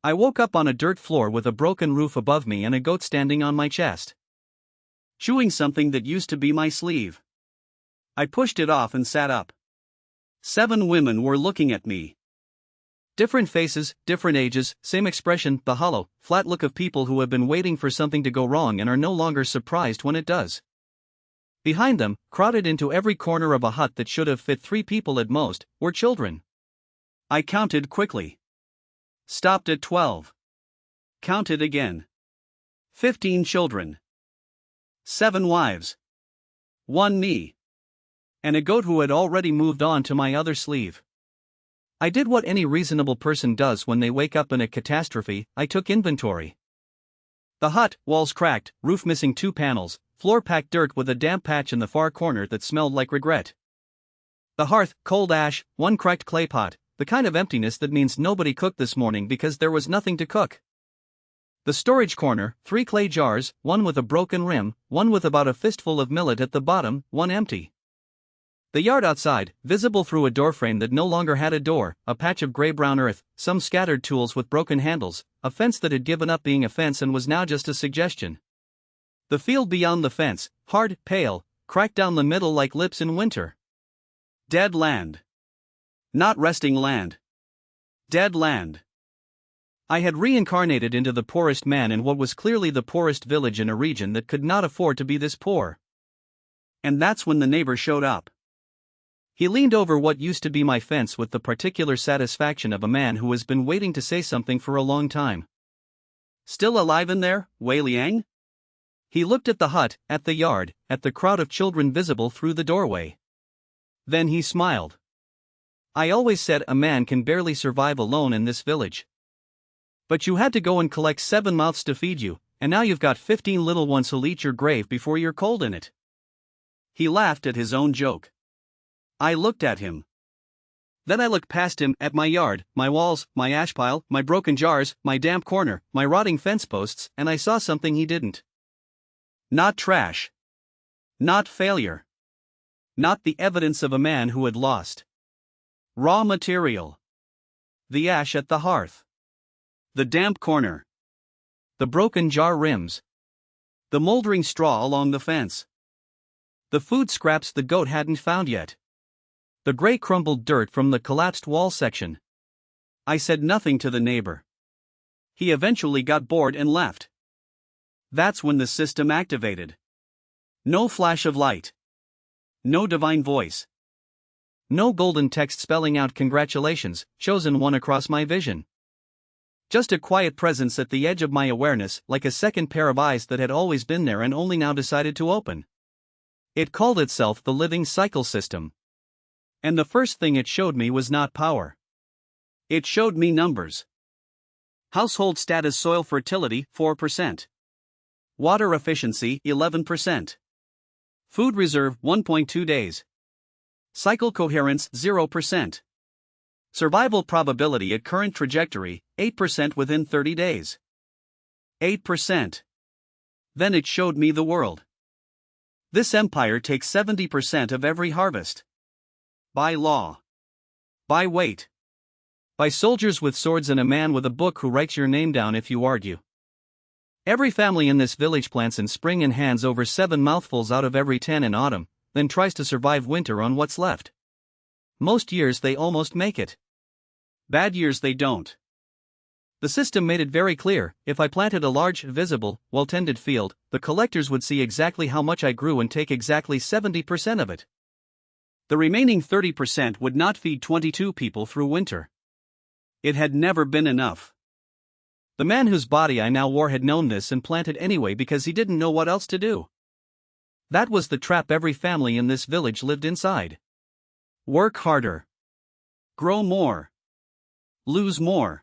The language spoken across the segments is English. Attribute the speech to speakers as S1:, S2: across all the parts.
S1: I woke up on a dirt floor with a broken roof above me and a goat standing on my chest, chewing something that used to be my sleeve. I pushed it off and sat up. 7 women were looking at me. Different faces, different ages, same expression, the hollow, flat look of people who have been waiting for something to go wrong and are no longer surprised when it does. Behind them, crowded into every corner of a hut that should have fit 3 people at most, were children. I counted quickly. Stopped at 12. Counted again. 15 children. 7 wives. 1 me. And a goat who had already moved on to my other sleeve. I did what any reasonable person does when they wake up in a catastrophe. I took inventory. The hut, walls cracked, roof missing 2 panels, floor packed dirt with a damp patch in the far corner that smelled like regret. The hearth, cold ash, 1 cracked clay pot, the kind of emptiness that means nobody cooked this morning because there was nothing to cook. The storage corner, 3 clay jars, 1 with a broken rim, 1 with about a fistful of millet at the bottom, 1 empty. The yard outside, visible through a doorframe that no longer had a door, a patch of gray-brown earth, some scattered tools with broken handles, a fence that had given up being a fence and was now just a suggestion. The field beyond the fence, hard, pale, cracked down the middle like lips in winter. Dead land. Not resting land. Dead land. I had reincarnated into the poorest man in what was clearly the poorest village in a region that could not afford to be this poor. And that's when the neighbor showed up. He leaned over what used to be my fence with the particular satisfaction of a man who has been waiting to say something for a long time. Still alive in there, Wei Liang? He looked at the hut, at the yard, at the crowd of children visible through the doorway. Then he smiled. I always said a man can barely survive alone in this village. But you had to go and collect 7 mouths to feed you, and now you've got 15 little ones who'll eat your grave before you're cold in it. He laughed at his own joke. I looked at him. Then I looked past him, at my yard, my walls, my ash pile, my broken jars, my damp corner, my rotting fence posts, and I saw something he didn't. Not trash. Not failure. Not the evidence of a man who had lost. Raw material. The ash at the hearth. The damp corner. The broken jar rims. The moldering straw along the fence. The food scraps the goat hadn't found yet. The gray crumbled dirt from the collapsed wall section. I said nothing to the neighbor. He eventually got bored and left. That's when the system activated. No flash of light. No divine voice. No golden text spelling out congratulations, chosen one across my vision. Just a quiet presence at the edge of my awareness, like a second pair of eyes that had always been there and only now decided to open. It called itself the living cycle system. And the first thing it showed me was not power. It showed me numbers. Household status: soil fertility, 4%. Water efficiency, 11%. Food reserve, 1.2 days. Cycle coherence, 0%. Survival probability at current trajectory, 8% within 30 days. 8%. Then it showed me the world. This empire takes 70% of every harvest. By law. By weight. By soldiers with swords and a man with a book who writes your name down if you argue. Every family in this village plants in spring and hands over 7 mouthfuls out of every 10 in autumn, then tries to survive winter on what's left. Most years they almost make it. Bad years they don't. The system made it very clear, if I planted a large, visible, well-tended field, the collectors would see exactly how much I grew and take exactly 70% of it. The remaining 30% would not feed 22 people through winter. It had never been enough. The man whose body I now wore had known this and planted anyway because he didn't know what else to do. That was the trap every family in this village lived inside. Work harder. Grow more. Lose more.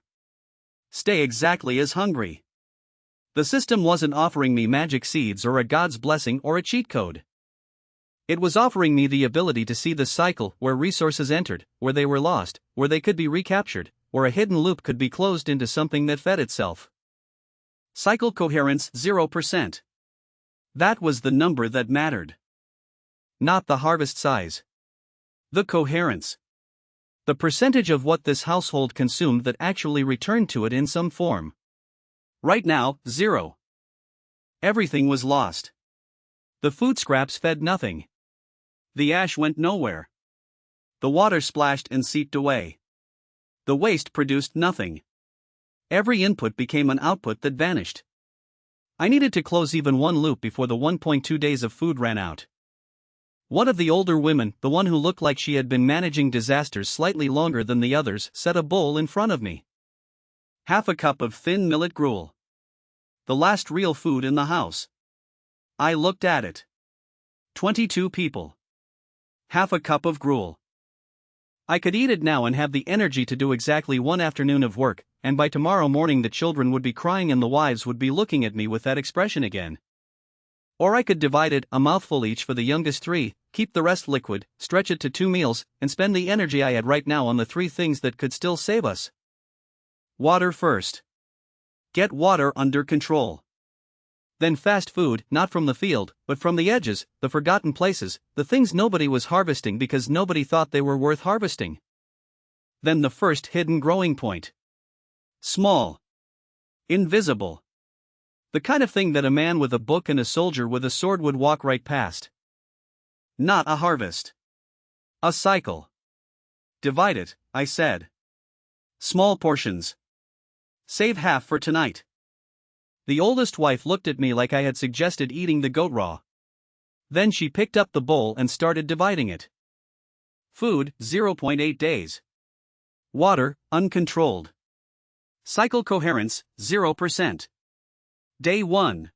S1: Stay exactly as hungry. The system wasn't offering me magic seeds or a god's blessing or a cheat code. It was offering me the ability to see the cycle where resources entered, where they were lost, where they could be recaptured, where a hidden loop could be closed into something that fed itself. Cycle coherence, 0%. That was the number that mattered. Not the harvest size. The coherence. The percentage of what this household consumed that actually returned to it in some form. Right now, 0. Everything was lost. The food scraps fed nothing. The ash went nowhere. The water splashed and seeped away. The waste produced nothing. Every input became an output that vanished. I needed to close even one loop before the 1.2 days of food ran out. One of the older women, the one who looked like she had been managing disasters slightly longer than the others, set a bowl in front of me. Half a cup of thin millet gruel. The last real food in the house. I looked at it. 22 people. Half a cup of gruel. I could eat it now and have the energy to do exactly one afternoon of work, and by tomorrow morning the children would be crying and the wives would be looking at me with that expression again. Or I could divide it, a mouthful each for the youngest 3, keep the rest liquid, stretch it to 2 meals, and spend the energy I had right now on the 3 things that could still save us. Water first. Get water under control. Then fast food, not from the field, but from the edges, the forgotten places, the things nobody was harvesting because nobody thought they were worth harvesting. Then the first hidden growing point. Small. Invisible. The kind of thing that a man with a book and a soldier with a sword would walk right past. Not a harvest. A cycle. Divide it, I said. Small portions. Save half for tonight. The oldest wife looked at me like I had suggested eating the goat raw. Then she picked up the bowl and started dividing it. Food, 0.8 days. Water, uncontrolled. Cycle coherence, 0%. Day 1.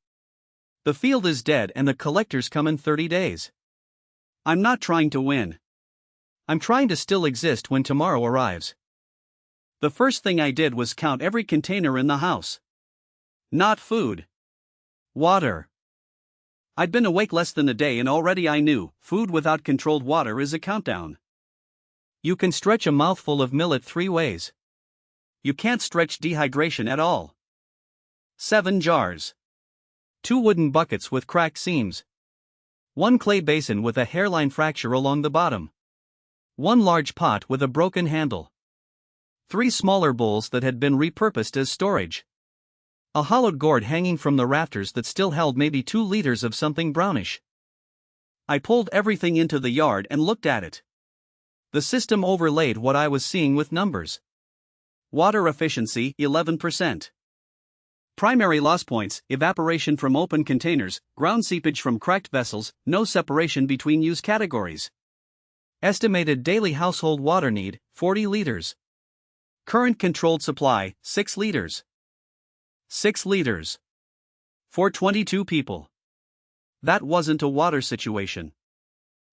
S1: The field is dead and the collectors come in 30 days. I'm not trying to win. I'm trying to still exist when tomorrow arrives. The first thing I did was count every container in the house. Not food. Water. I'd been awake less than a day and already I knew, food without controlled water is a countdown. You can stretch a mouthful of millet 3 ways. You can't stretch dehydration at all. 7 jars. 2 wooden buckets with cracked seams. 1 clay basin with a hairline fracture along the bottom. 1 large pot with a broken handle. 3 smaller bowls that had been repurposed as storage. A hollowed gourd hanging from the rafters that still held maybe 2 liters of something brownish. I pulled everything into the yard and looked at it. The system overlaid what I was seeing with numbers. Water efficiency, 11%. Primary loss points, evaporation from open containers, ground seepage from cracked vessels, no separation between use categories. Estimated daily household water need, 40 liters. Current controlled supply, 6 liters. 6 liters. For 22 people. That wasn't a water situation.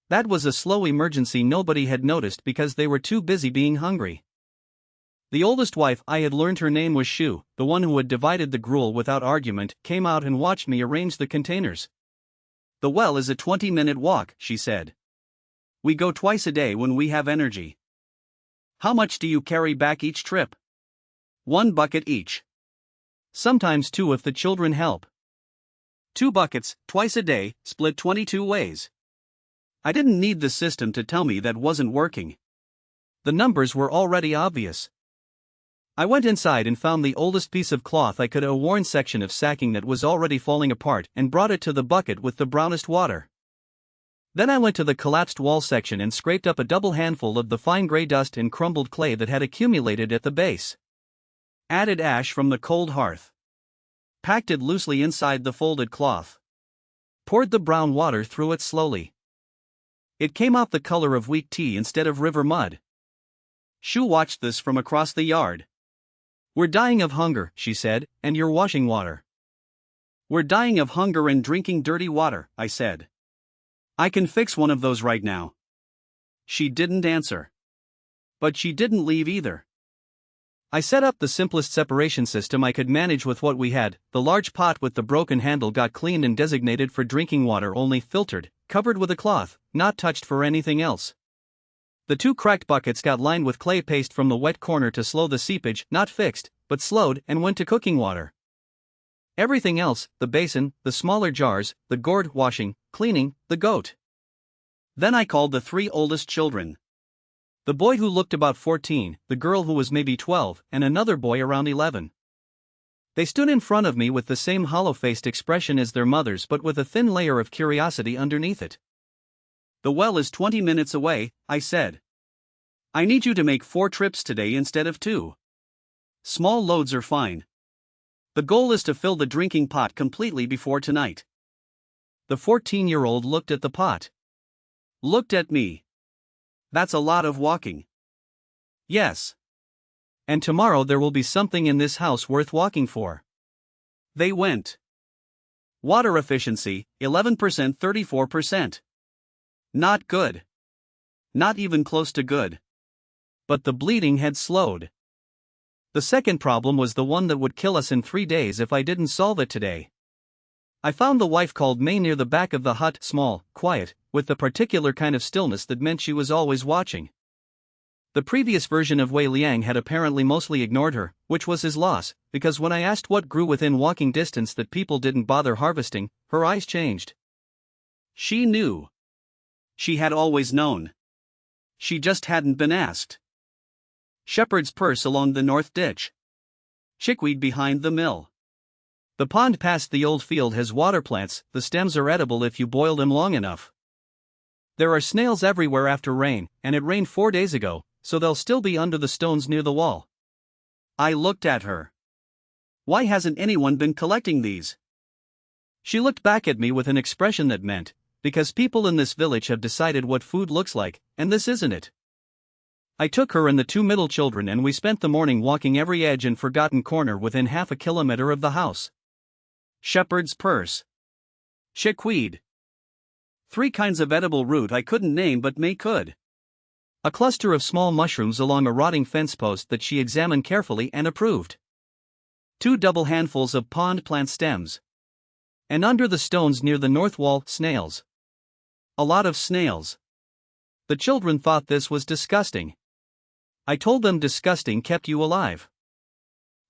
S1: That was a slow emergency nobody had noticed because they were too busy being hungry. The oldest wife, I had learned her name was Shu, the one who had divided the gruel without argument, came out and watched me arrange the containers. The well is a 20-minute walk, she said. We go twice a day when we have energy. How much do you carry back each trip? 1 bucket each. Sometimes 2 if the children help. 2 buckets, twice a day, split 22 ways. I didn't need the system to tell me that wasn't working. The numbers were already obvious. I went inside and found the oldest piece of cloth I could, a worn section of sacking that was already falling apart, and brought it to the bucket with the brownest water. Then I went to the collapsed wall section and scraped up a double handful of the fine gray dust and crumbled clay that had accumulated at the base. Added ash from the cold hearth. Packed it loosely inside the folded cloth. Poured the brown water through it slowly. It came out the color of weak tea instead of river mud. Shu watched this from across the yard. We're dying of hunger, she said, and you're washing water. We're dying of hunger and drinking dirty water, I said. I can fix one of those right now. She didn't answer. But she didn't leave either. I set up the simplest separation system I could manage with what we had. The large pot with the broken handle got cleaned and designated for drinking water only, filtered, covered with a cloth, not touched for anything else. The 2 cracked buckets got lined with clay paste from the wet corner to slow the seepage, not fixed, but slowed, and went to cooking water. Everything else, the basin, the smaller jars, the gourd, washing, cleaning, the goat. Then I called the 3 oldest children. The boy who looked about 14, the girl who was maybe 12, and another boy around 11. They stood in front of me with the same hollow-faced expression as their mothers but with a thin layer of curiosity underneath it. "The well is 20 minutes away," I said. "I need you to make 4 trips today instead of 2. Small loads are fine. The goal is to fill the drinking pot completely before tonight." The 14-year-old looked at the pot. Looked at me. "That's a lot of walking." "Yes. And tomorrow there will be something in this house worth walking for." They went. Water efficiency, 11%, 34%. Not good. Not even close to good. But the bleeding had slowed. The second problem was the one that would kill us in 3 days if I didn't solve it today. I found the wife called May near the back of the hut, small, quiet, with the particular kind of stillness that meant she was always watching. The previous version of Wei Liang had apparently mostly ignored her, which was his loss, because when I asked what grew within walking distance that people didn't bother harvesting, her eyes changed. She knew. She had always known. She just hadn't been asked. Shepherd's purse along the north ditch. Chickweed behind the mill. The pond past the old field has water plants. The stems are edible if you boil them long enough. There are snails everywhere after rain, and it rained 4 days ago, so they'll still be under the stones near the wall. I looked at her. "Why hasn't anyone been collecting these?" She looked back at me with an expression that meant, "Because people in this village have decided what food looks like, and this isn't it." I took her and the 2 middle children and we spent the morning walking every edge and forgotten corner within half a kilometer of the house. Shepherd's purse. Chickweed. 3 kinds of edible root I couldn't name but May could. A cluster of small mushrooms along a rotting fence post that she examined carefully and approved. 2 double handfuls of pond plant stems. And under the stones near the north wall, snails. A lot of snails. The children thought this was disgusting. I told them disgusting kept you alive.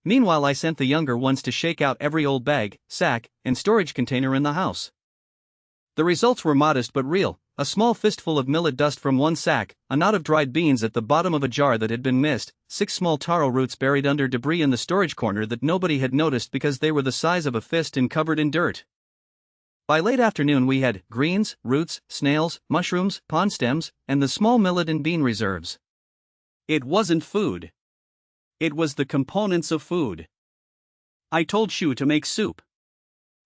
S1: Meanwhile, I sent the younger ones to shake out every old bag, sack, and storage container in the house. The results were modest but real: a small fistful of millet dust from 1 sack, a knot of dried beans at the bottom of a jar that had been missed, 6 small taro roots buried under debris in the storage corner that nobody had noticed because they were the size of a fist and covered in dirt. By late afternoon we had greens, roots, snails, mushrooms, pond stems, and the small millet and bean reserves. It wasn't food. It was the components of food. I told Shu to make soup.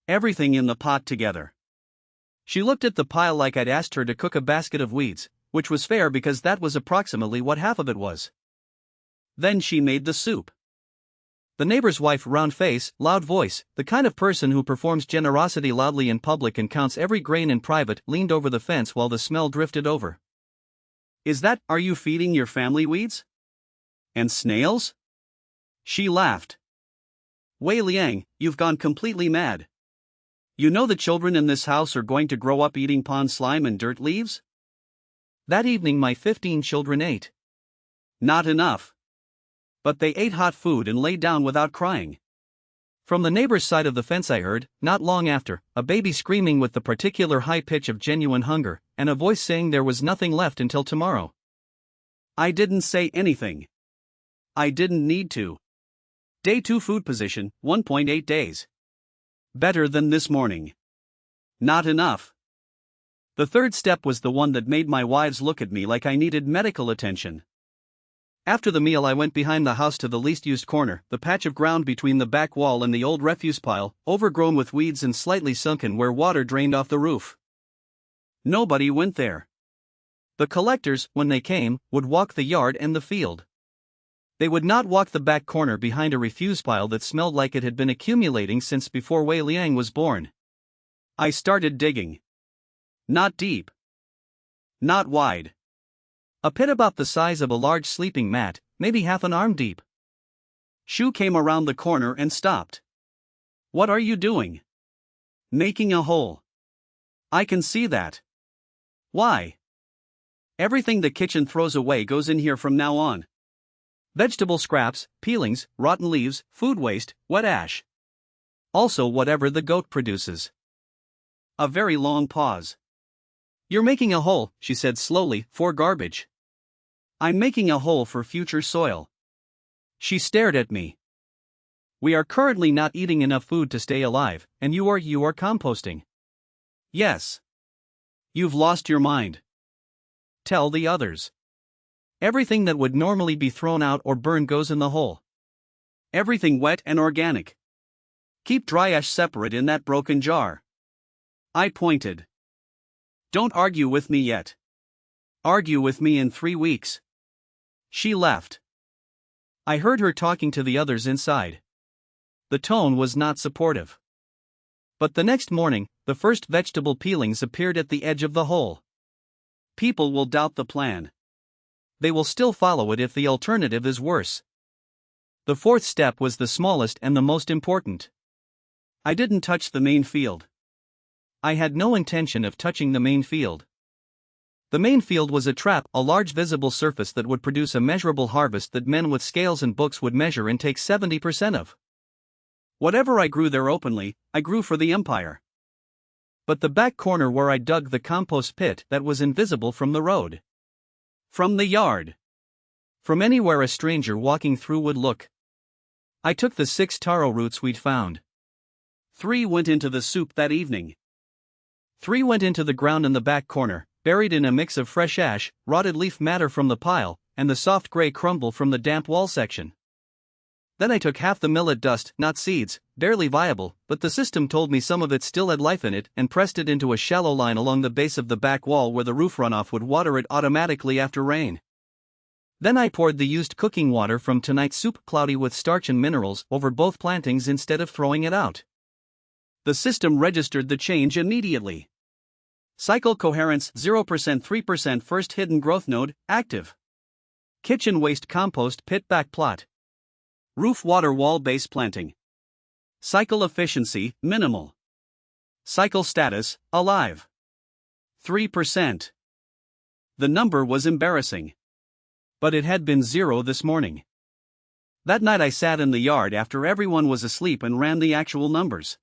S1: Everything in the pot together. She looked at the pile like I'd asked her to cook a basket of weeds, which was fair because that was approximately what half of it was. Then she made the soup. The neighbor's wife, round face, loud voice, the kind of person who performs generosity loudly in public and counts every grain in private, leaned over the fence while the smell drifted over. Are you feeding your family weeds? And snails?" She laughed. "Wei Liang, you've gone completely mad. You know the children in this house are going to grow up eating pond slime and dirt leaves?" That evening my 15 children ate. Not enough. But they ate hot food and lay down without crying. From the neighbor's side of the fence I heard, not long after, a baby screaming with the particular high pitch of genuine hunger, and a voice saying there was nothing left until tomorrow. I didn't say anything. I didn't need to. Day 2 food position, 1.8 days. Better than this morning. Not enough. The third step was the one that made my wives look at me like I needed medical attention. After the meal I went behind the house to the least used corner, the patch of ground between the back wall and the old refuse pile, overgrown with weeds and slightly sunken where water drained off the roof. Nobody went there. The collectors, when they came, would walk the yard and the field. They would not walk the back corner behind a refuse pile that smelled like it had been accumulating since before Wei Liang was born. I started digging. Not deep. Not wide. A pit about the size of a large sleeping mat, maybe half an arm deep. Shu came around the corner and stopped. What are you doing? Making a hole. I can see that. Why? Everything the kitchen throws away goes in here from now on. Vegetable scraps, peelings, rotten leaves, food waste, wet ash. Also whatever the goat produces. A very long pause. You're making a hole, she said slowly, for garbage. I'm making a hole for future soil. She stared at me. We are currently not eating enough food to stay alive, and you are composting. Yes. You've lost your mind. Tell the others. Everything that would normally be thrown out or burned goes in the hole. Everything wet and organic. Keep dry ash separate in that broken jar. I pointed. Don't argue with me yet. Argue with me in 3 weeks. She left. I heard her talking to the others inside. The tone was not supportive. But the next morning, the first vegetable peelings appeared at the edge of the hole. People will doubt the plan. They will still follow it if the alternative is worse. The fourth step was the smallest and the most important. I didn't touch the main field. I had no intention of touching the main field. The main field was a trap, a large visible surface that would produce a measurable harvest that men with scales and books would measure and take 70% of. Whatever I grew there openly, I grew for the empire. But the back corner where I dug the compost pit, that was invisible from the road. From the yard. From anywhere a stranger walking through would look. I took the 6 taro roots we'd found. 3 went into the soup that evening. 3 went into the ground in the back corner, buried in a mix of fresh ash, rotted leaf matter from the pile, and the soft gray crumble from the damp wall section. Then I took half the millet dust, not seeds, barely viable, but the system told me some of it still had life in it, and pressed it into a shallow line along the base of the back wall where the roof runoff would water it automatically after rain. Then I poured the used cooking water from tonight's soup, cloudy with starch and minerals, over both plantings instead of throwing it out. The system registered the change immediately. Cycle coherence 0%, 3%, first hidden growth node, active. Kitchen waste compost pit back plot. Roof water wall base planting. Cycle efficiency, minimal. Cycle status, alive. 3%. The number was embarrassing. But it had been 0 this morning. That night I sat in the yard after everyone was asleep and ran the actual numbers.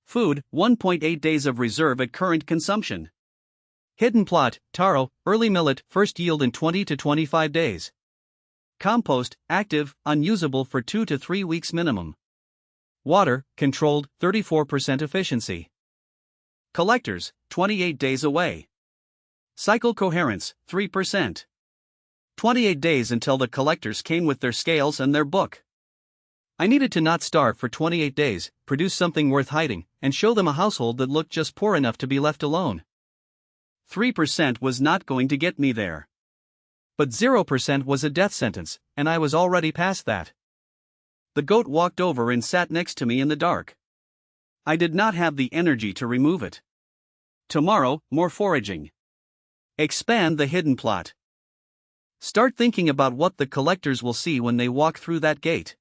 S1: Food, 1.8 days of reserve at current consumption. Hidden plot, taro, early millet, first yield in 20 to 25 days. Compost, active, unusable for 2 to 3 weeks minimum. Water, controlled, 34% efficiency. Collectors, 28 days away. Cycle coherence, 3%. 28 days until the collectors came with their scales and their book. I needed to not starve for 28 days, produce something worth hiding, and show them a household that looked just poor enough to be left alone. 3% was not going to get me there. But 0% was a death sentence, and I was already past that. The goat walked over and sat next to me in the dark. I did not have the energy to remove it. Tomorrow, more foraging. Expand the hidden plot. Start thinking about what the collectors will see when they walk through that gate.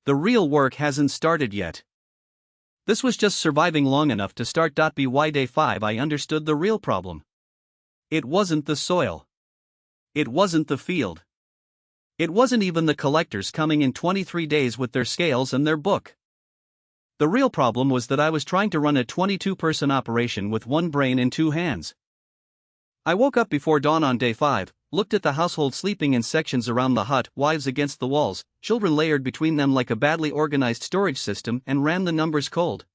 S1: The real work hasn't started yet. This was just surviving long enough to start. By day 5 I understood the real problem. It wasn't the soil. It wasn't the field. It wasn't even the collectors coming in 23 days with their scales and their book. The real problem was that I was trying to run a 22-person operation with 1 brain and 2 hands. I woke up before dawn on day 5, looked at the household sleeping in sections around the hut, wives against the walls, children layered between them like a badly organized storage system, and ran the numbers cold.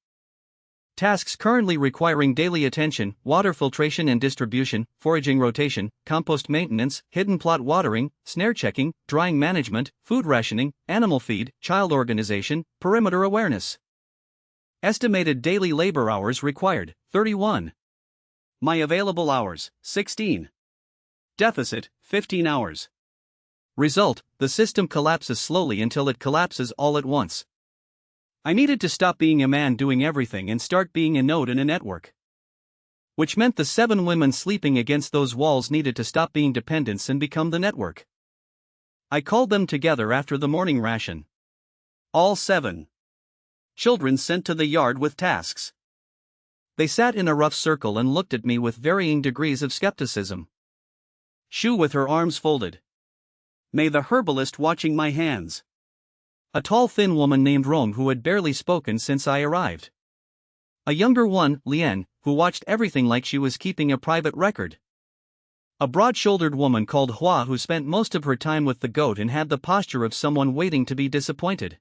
S1: Tasks currently requiring daily attention: water filtration and distribution, foraging rotation, compost maintenance, hidden plot watering, snare checking, drying management, food rationing, animal feed, child organization, perimeter awareness. Estimated daily labor hours required, 31. My available hours, 16. Deficit, 15 hours. Result: the system collapses slowly until it collapses all at once. I needed to stop being a man doing everything and start being a node in a network. Which meant the 7 women sleeping against those walls needed to stop being dependents and become the network. I called them together after the morning ration. All 7. Children sent to the yard with tasks. They sat in a rough circle and looked at me with varying degrees of skepticism. Shu with her arms folded. May the herbalist watching my hands. A tall thin woman named Rome who had barely spoken since I arrived. A younger one, Lien, who watched everything like she was keeping a private record. A broad-shouldered woman called Hua who spent most of her time with the goat and had the posture of someone waiting to be disappointed.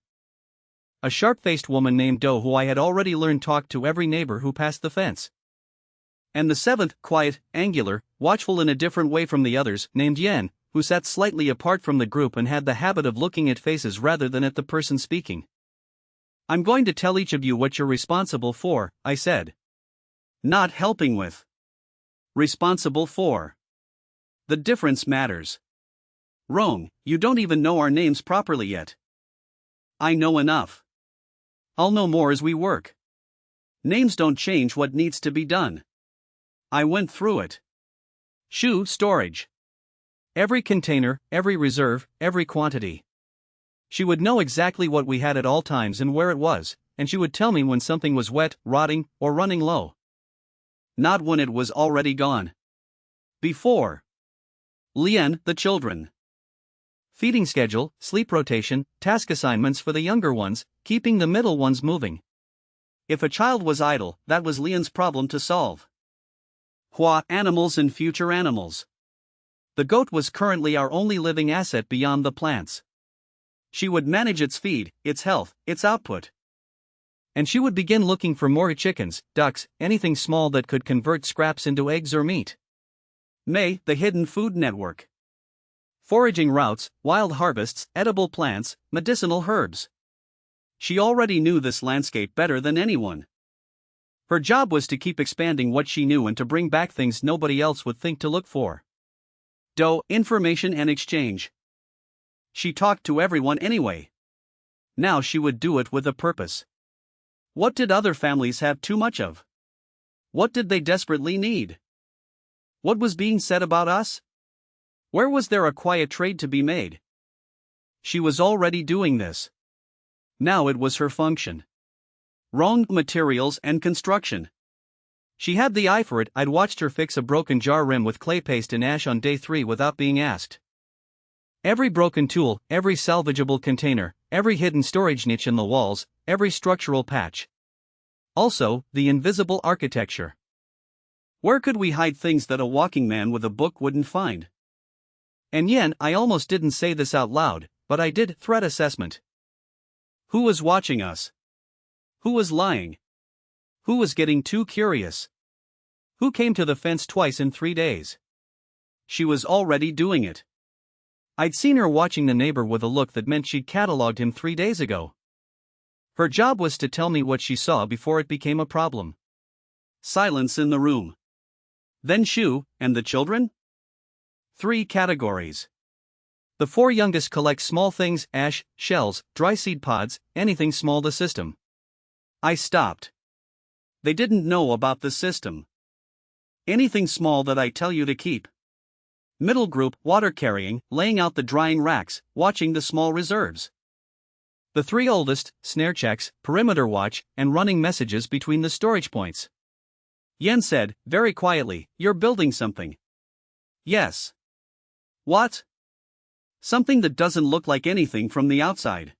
S1: A sharp-faced woman named Do who I had already learned talked to every neighbor who passed the fence. And the seventh, quiet, angular, watchful in a different way from the others, named Yen, who sat slightly apart from the group and had the habit of looking at faces rather than at the person speaking. I'm going to tell each of you what you're responsible for, I said. Not helping with. Responsible for. The difference matters. Wrong, you don't even know our names properly yet. I know enough. I'll know more as we work. Names don't change what needs to be done. I went through it. Shoe storage. Every container, every reserve, every quantity. She would know exactly what we had at all times and where it was, and she would tell me when something was wet, rotting, or running low. Not when it was already gone. Before. Lien, the children. Feeding schedule, sleep rotation, task assignments for the younger ones, keeping the middle ones moving. If a child was idle, that was Lien's problem to solve. Hua, animals and future animals. The goat was currently our only living asset beyond the plants. She would manage its feed, its health, its output. And she would begin looking for more chickens, ducks, anything small that could convert scraps into eggs or meat. May, the hidden food network. Foraging routes, wild harvests, edible plants, medicinal herbs. She already knew this landscape better than anyone. Her job was to keep expanding what she knew and to bring back things nobody else would think to look for. Do, information and exchange. She talked to everyone anyway. Now she would do it with a purpose. What did other families have too much of? What did they desperately need? What was being said about us? Where was there a quiet trade to be made? She was already doing this. Now it was her function. Wrong materials and construction. She had the eye for it. I'd watched her fix a broken jar rim with clay paste and ash on day 3 without being asked. Every broken tool, every salvageable container, every hidden storage niche in the walls, every structural patch. Also, the invisible architecture. Where could we hide things that a walking man with a book wouldn't find? And Yen, I almost didn't say this out loud, but I did. Threat assessment. Who was watching us? Who was lying? Who was getting too curious? Who came to the fence twice in 3 days? She was already doing it. I'd seen her watching the neighbor with a look that meant she'd catalogued him 3 days ago. Her job was to tell me what she saw before it became a problem. Silence in the room. Then Shu, and the children? 3 categories. The 4 youngest collect small things, ash, shells, dry seed pods, anything small. The system. I stopped. They didn't know about the system. Anything small that I tell you to keep. Middle group, water carrying, laying out the drying racks, watching the small reserves. The 3 oldest, snare checks, perimeter watch, and running messages between the storage points. Yen said, very quietly, you're building something. Yes. What? Something that doesn't look like anything from the outside.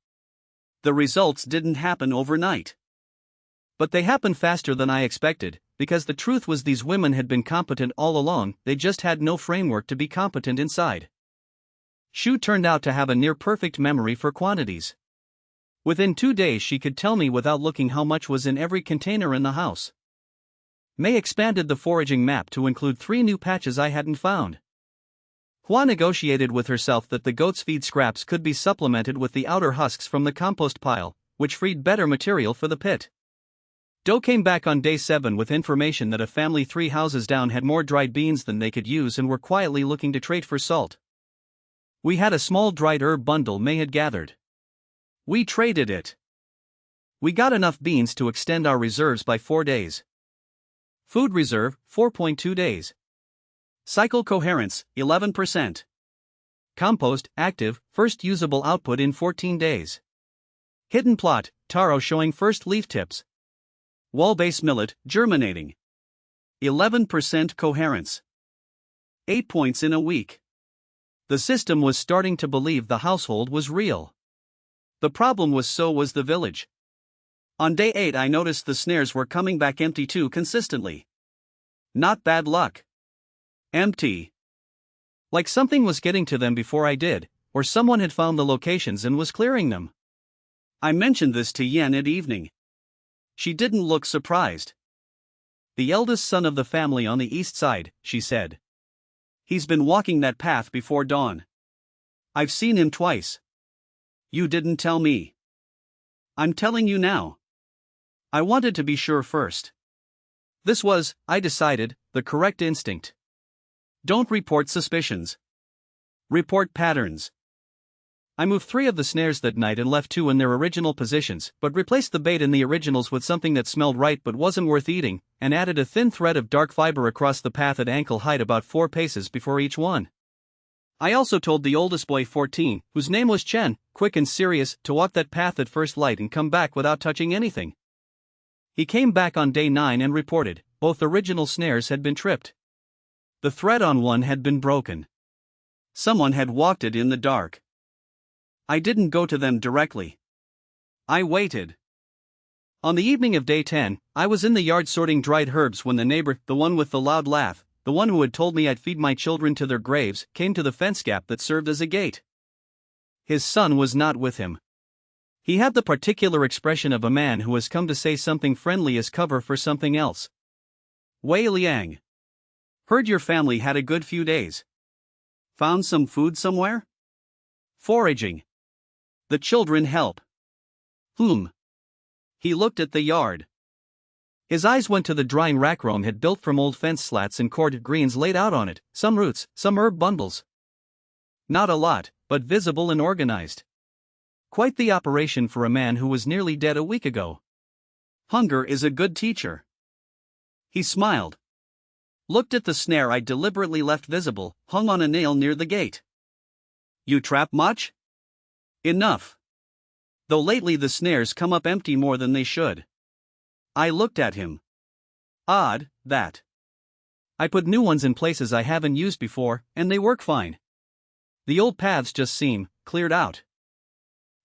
S1: The results didn't happen overnight. But they happened faster than I expected, because the truth was these women had been competent all along, they just had no framework to be competent inside. Shu turned out to have a near-perfect memory for quantities. Within 2 days she could tell me without looking how much was in every container in the house. May expanded the foraging map to include 3 new patches I hadn't found. Hua negotiated with herself that the goat's feed scraps could be supplemented with the outer husks from the compost pile, which freed better material for the pit. Do came back on day 7 with information that a family 3 houses down had more dried beans than they could use and were quietly looking to trade for salt. We had a small dried herb bundle May had gathered. We traded it. We got enough beans to extend our reserves by 4 days. Food reserve, 4.2 days. Cycle coherence, 11%. Compost, active, first usable output in 14 days. Hidden plot, taro showing first leaf tips. Wall-base millet, germinating. 11% coherence. 8 points in a week. The system was starting to believe the household was real. The problem was so was the village. On day 8 I noticed the snares were coming back empty too consistently. Not bad luck. Empty. Like something was getting to them before I did, or someone had found the locations and was clearing them. I mentioned this to Yen at evening. She didn't look surprised. The eldest son of the family on the east side, she said. He's been walking that path before dawn. I've seen him twice. You didn't tell me. I'm telling you now. I wanted to be sure first. This was, I decided, the correct instinct. Don't report suspicions. Report patterns. I moved 3 of the snares that night and left 2 in their original positions, but replaced the bait in the originals with something that smelled right but wasn't worth eating, and added a thin thread of dark fiber across the path at ankle height about 4 paces before each one. I also told the oldest boy 14, whose name was Chen, quick and serious, to walk that path at first light and come back without touching anything. He came back on day 9 and reported, both original snares had been tripped. The thread on one had been broken. Someone had walked it in the dark. I didn't go to them directly. I waited. On the evening of day 10, I was in the yard sorting dried herbs when the neighbor, the one with the loud laugh, the one who had told me I'd feed my children to their graves, came to the fence gap that served as a gate. His son was not with him. He had the particular expression of a man who has come to say something friendly as cover for something else. Wei Liang. Heard your family had a good few days. Found some food somewhere? Foraging. The children help. He looked at the yard. His eyes went to the drying rack Rome had built from old fence slats and corded greens laid out on it, some roots, some herb bundles. Not a lot, but visible and organized. Quite the operation for a man who was nearly dead a week ago. Hunger is a good teacher. He smiled. Looked at the snare I deliberately left visible, hung on a nail near the gate. You trap much? Enough. Though lately the snares come up empty more than they should. I looked at him. Odd, that. I put new ones in places I haven't used before, and they work fine. The old paths just seem cleared out.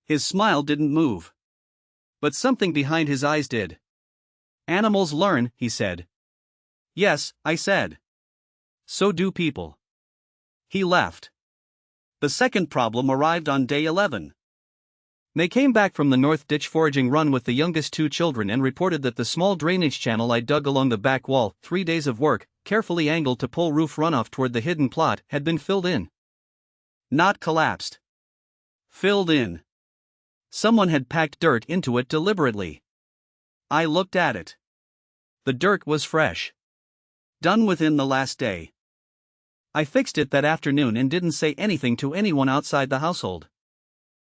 S1: His smile didn't move. But something behind his eyes did. Animals learn, he said. Yes, I said. So do people. He laughed. The second problem arrived on day 11. They came back from the North Ditch foraging run with the youngest 2 children and reported that the small drainage channel I dug along the back wall, 3 days of work, carefully angled to pull roof runoff toward the hidden plot, had been filled in. Not collapsed. Filled in. Someone had packed dirt into it deliberately. I looked at it. The dirt was fresh. Done within the last day. I fixed it that afternoon and didn't say anything to anyone outside the household.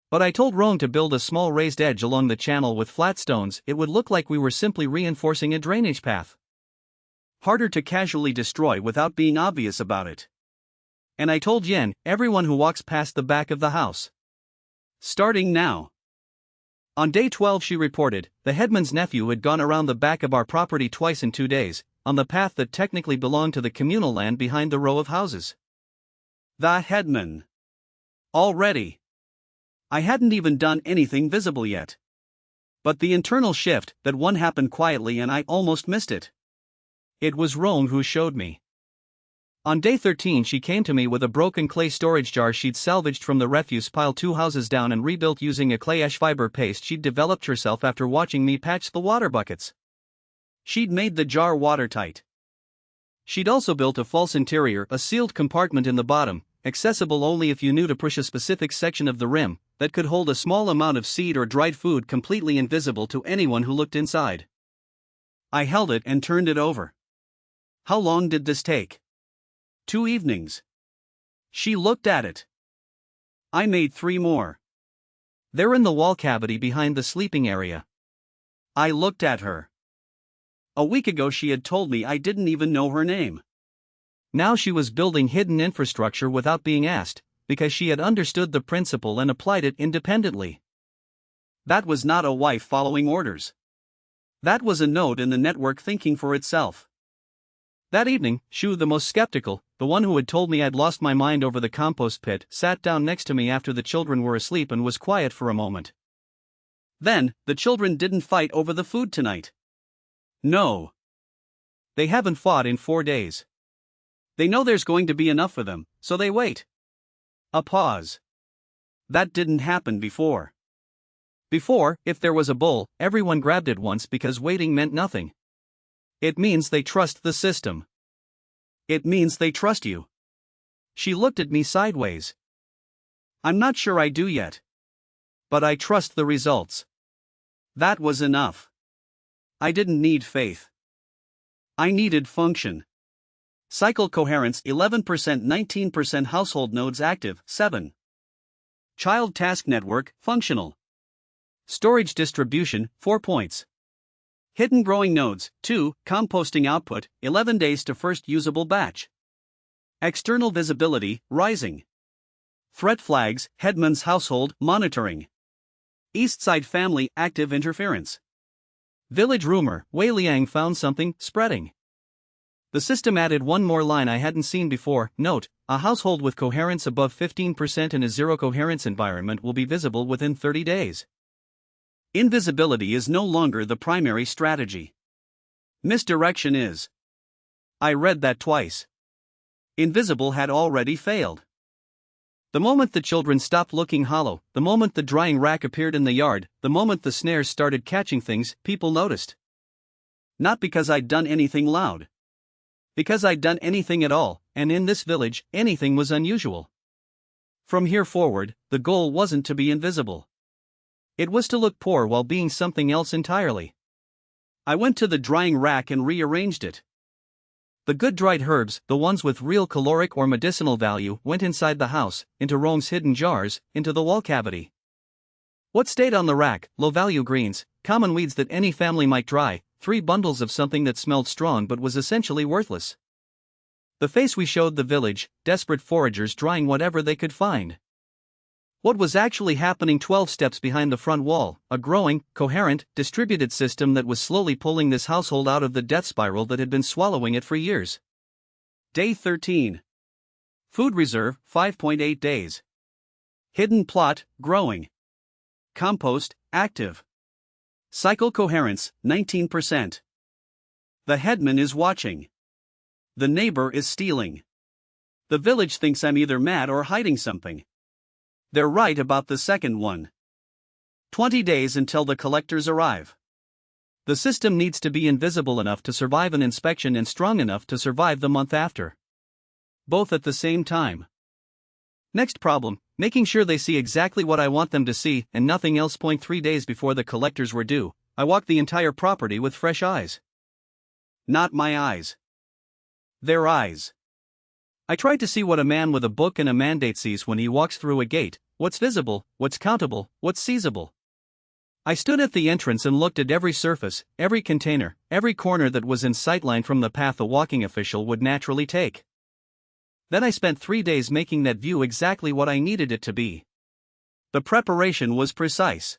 S1: But I told Rome to build a small raised edge along the channel with flat stones. It would look like we were simply reinforcing a drainage path. Harder to casually destroy without being obvious about it. And I told Yen, everyone who walks past the back of the house. Starting now. On day 12 she reported, the headman's nephew had gone around the back of our property twice in 2 days, on the path that technically belonged to the communal land behind the row of houses. The headman. Already. I hadn't even done anything visible yet. But the internal shift, that one happened quietly and I almost missed it. It was Rome who showed me. On day 13 she came to me with a broken clay storage jar she'd salvaged from the refuse pile 2 houses down and rebuilt using a clay ash fiber paste she'd developed herself after watching me patch the water buckets. She'd made the jar watertight. She'd also built a false interior, a sealed compartment in the bottom, accessible only if you knew to push a specific section of the rim, that could hold a small amount of seed or dried food completely invisible to anyone who looked inside. I held it and turned it over. How long did this take? 2 evenings. She looked at it. I made 3 more. They're in the wall cavity behind the sleeping area. I looked at her. A week ago she had told me I didn't even know her name. Now she was building hidden infrastructure without being asked, because she had understood the principle and applied it independently. That was not a wife following orders. That was a node in the network thinking for itself. That evening, Shu, the most skeptical, the one who had told me I'd lost my mind over the compost pit, sat down next to me after the children were asleep and was quiet for a moment. Then, the children didn't fight over the food tonight. No. They haven't fought in 4 days. They know there's going to be enough for them, so they wait. A pause. That didn't happen before. Before, if there was a bull, everyone grabbed it once because waiting meant nothing. It means they trust the system. It means they trust you. She looked at me sideways. I'm not sure I do yet. But I trust the results. That was enough. I didn't need faith. I needed function. Cycle coherence 11%, 19% household nodes active, 7. Child task network, functional. Storage distribution, 4 points. Hidden growing nodes, 2, composting output, 11 days to first usable batch. External visibility, rising. Threat flags, Headman's household, monitoring. Eastside family, active interference. Village rumor, Wei Liang found something, spreading. The system added one more line I hadn't seen before. Note, a household with coherence above 15% in a zero coherence environment will be visible within 30 days. Invisibility is no longer the primary strategy. Misdirection is. I read that twice. Invisible had already failed. The moment the children stopped looking hollow, the moment the drying rack appeared in the yard, the moment the snares started catching things, people noticed. Not because I'd done anything loud. Because I'd done anything at all, and in this village, anything was unusual. From here forward, the goal wasn't to be invisible. It was to look poor while being something else entirely. I went to the drying rack and rearranged it. The good dried herbs, the ones with real caloric or medicinal value, went inside the house, into Rome's hidden jars, into the wall cavity. What stayed on the rack? Low-value greens, common weeds that any family might dry, 3 bundles of something that smelled strong but was essentially worthless. The face we showed the village, desperate foragers drying whatever they could find. What was actually happening 12 steps behind the front wall, a growing, coherent, distributed system that was slowly pulling this household out of the death spiral that had been swallowing it for years. Day 13. Food reserve, 5.8 days. Hidden plot, growing. Compost, active. Cycle coherence, 19%. The headman is watching. The neighbor is stealing. The village thinks I'm either mad or hiding something. They're right about the second one. 20 days until the collectors arrive. The system needs to be invisible enough to survive an inspection and strong enough to survive the month after. Both at the same time. Next problem, making sure they see exactly what I want them to see and nothing else. 3 days before the collectors were due, I walked the entire property with fresh eyes. Not my eyes. Their eyes. I tried to see what a man with a book and a mandate sees when he walks through a gate, what's visible, what's countable, what's seizable. I stood at the entrance and looked at every surface, every container, every corner that was in sightline from the path a walking official would naturally take. Then I spent 3 days making that view exactly what I needed it to be. The preparation was precise.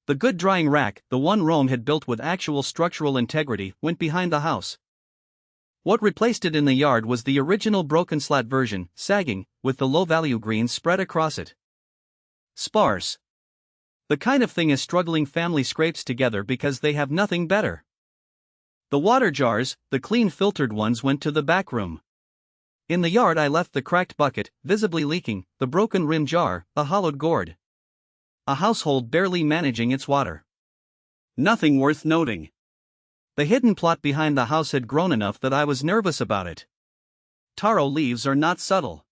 S1: The good drying rack, the one Rome had built with actual structural integrity, went behind the house. What replaced it in the yard was the original broken slat version, sagging, with the low-value greens spread across it. Sparse. The kind of thing a struggling family scrapes together because they have nothing better. The water jars, the clean filtered ones, went to the back room. In the yard I left the cracked bucket, visibly leaking, the broken rim jar, a hollowed gourd. A household barely managing its water. Nothing worth noting. The hidden plot behind the house had grown enough that I was nervous about it. Taro leaves are not subtle.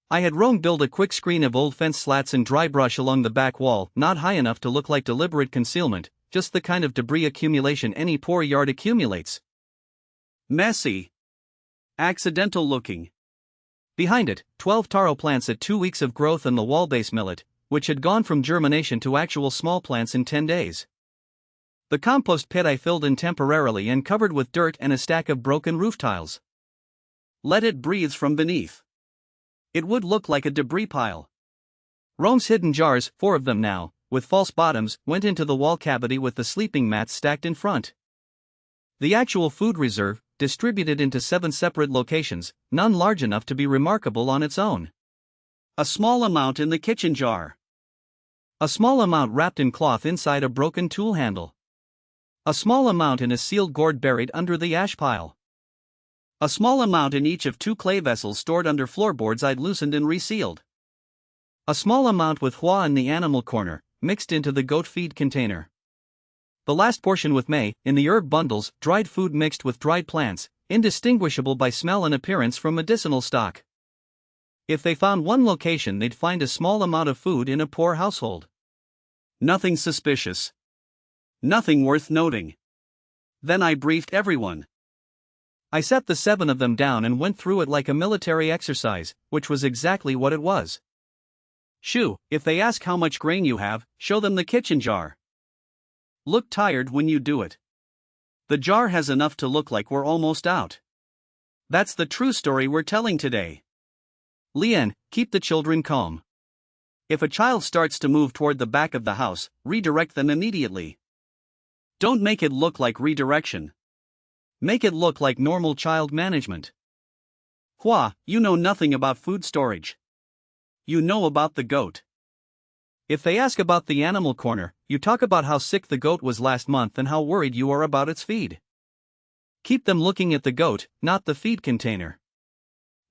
S1: I had Rome build a quick screen of old fence slats and dry brush along the back wall, not high enough to look like deliberate concealment, just the kind of debris accumulation any poor yard accumulates. Messy. Accidental looking. Behind it, 12 taro plants at 2 weeks of growth and the wall-base millet, which had gone from germination to actual small plants in 10 days. The compost pit I filled in temporarily and covered with dirt and a stack of broken roof tiles. Let it breathe from beneath. It would look like a debris pile. Rome's hidden jars, 4 of them now, with false bottoms, went into the wall cavity with the sleeping mats stacked in front. The actual food reserve, distributed into 7 separate locations, none large enough to be remarkable on its own. A small amount in the kitchen jar. A small amount wrapped in cloth inside a broken tool handle. A small amount in a sealed gourd buried under the ash pile. A small amount in each of 2 clay vessels stored under floorboards I'd loosened and resealed. A small amount with Hua in the animal corner, mixed into the goat feed container. The last portion with Mei, in the herb bundles, dried food mixed with dried plants, indistinguishable by smell and appearance from medicinal stock. If they found one location, they'd find a small amount of food in a poor household. Nothing suspicious. Nothing worth noting. Then I briefed everyone. I sat the 7 of them down and went through it like a military exercise, which was exactly what it was. Shoo, if they ask how much grain you have, show them the kitchen jar. Look tired when you do it. The jar has enough to look like we're almost out. That's the true story we're telling today. Lian, keep the children calm. If a child starts to move toward the back of the house, redirect them immediately. Don't make it look like redirection. Make it look like normal child management. Hua, you know nothing about food storage. You know about the goat. If they ask about the animal corner, you talk about how sick the goat was last month and how worried you are about its feed. Keep them looking at the goat, not the feed container.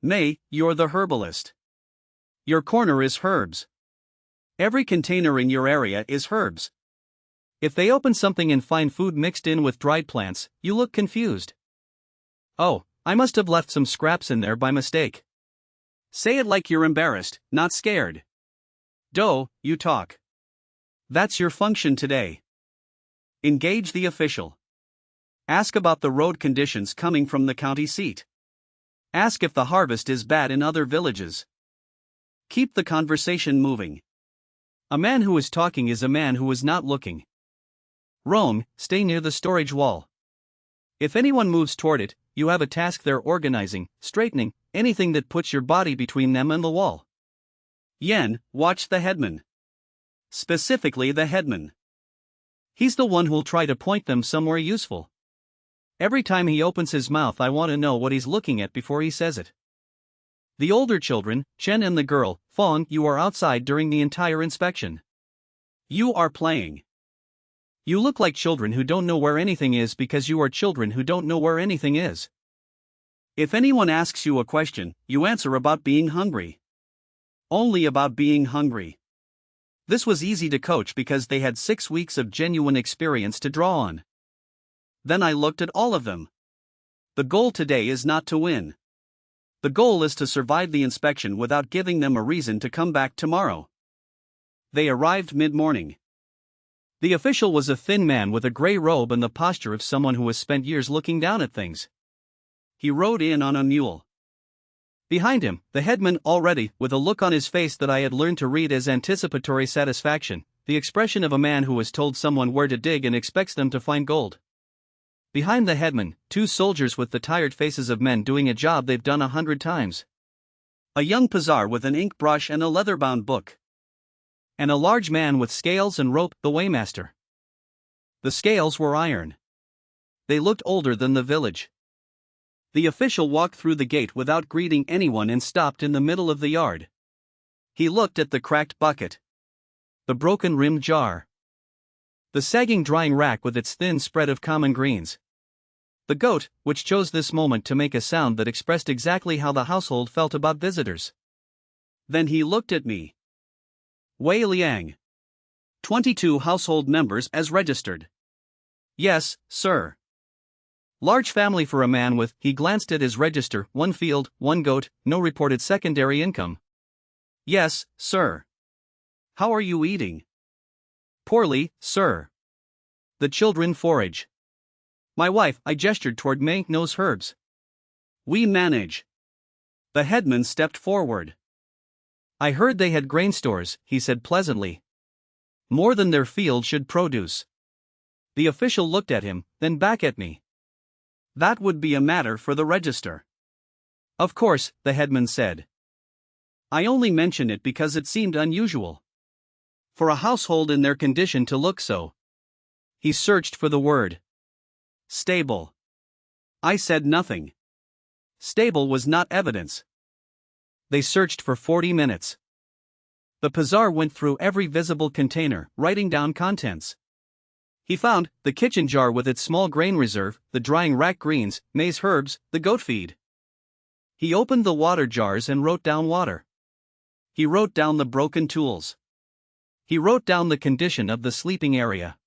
S1: Mei, you're the herbalist. Your corner is herbs. Every container in your area is herbs. If they open something and find food mixed in with dried plants, you look confused. Oh, I must have left some scraps in there by mistake. Say it like you're embarrassed, not scared. Do, you talk. That's your function today. Engage the official. Ask about the road conditions coming from the county seat. Ask if the harvest is bad in other villages. Keep the conversation moving. A man who is talking is a man who is not looking. Roam, stay near the storage wall. If anyone moves toward it, you have a task there: organizing, straightening, anything that puts your body between them and the wall. Yen, watch the headman. Specifically the headman. He's the one who'll try to point them somewhere useful. Every time he opens his mouth, I want to know what he's looking at before he says it. The older children, Chen and the girl, Fong, you are outside during the entire inspection. You are playing. You look like children who don't know where anything is because you are children who don't know where anything is. If anyone asks you a question, you answer about being hungry. Only about being hungry. This was easy to coach because they had 6 weeks of genuine experience to draw on. Then I looked at all of them. The goal today is not to win. The goal is to survive the inspection without giving them a reason to come back tomorrow. They arrived mid-morning. The official was a thin man with a gray robe and the posture of someone who has spent years looking down at things. He rode in on a mule. Behind him, the headman, already, with a look on his face that I had learned to read as anticipatory satisfaction, the expression of a man who has told someone where to dig and expects them to find gold. Behind the headman, 2 soldiers with the tired faces of men doing a job they've done 100 times. A young Pazar with an ink brush and a leather-bound book. And a large man with scales and rope, the weighmaster. The scales were iron. They looked older than the village. The official walked through the gate without greeting anyone and stopped in the middle of the yard. He looked at the cracked bucket. The broken-rimmed jar. The sagging drying rack with its thin spread of common greens. The goat, which chose this moment to make a sound that expressed exactly how the household felt about visitors. Then he looked at me. Wei Liang. 22 household members as registered. Yes, sir. Large family for a man with, he glanced at his register, 1 field, 1 goat, no reported secondary income. Yes, sir. How are you eating? Poorly, sir. The children forage. My wife, I gestured toward Mei, knows herbs. We manage. The headman stepped forward. I heard they had grain stores, he said pleasantly. More than their field should produce. The official looked at him, then back at me. That would be a matter for the register. Of course, the headman said. I only mention it because it seemed unusual. For a household in their condition to look so. He searched for the word. Stable. I said nothing. Stable was not evidence. They searched for 40 minutes. The Pazar went through every visible container, writing down contents. He found the kitchen jar with its small grain reserve, the drying rack greens, maize herbs, the goat feed. He opened the water jars and wrote down water. He wrote down the broken tools. He wrote down the condition of the sleeping area.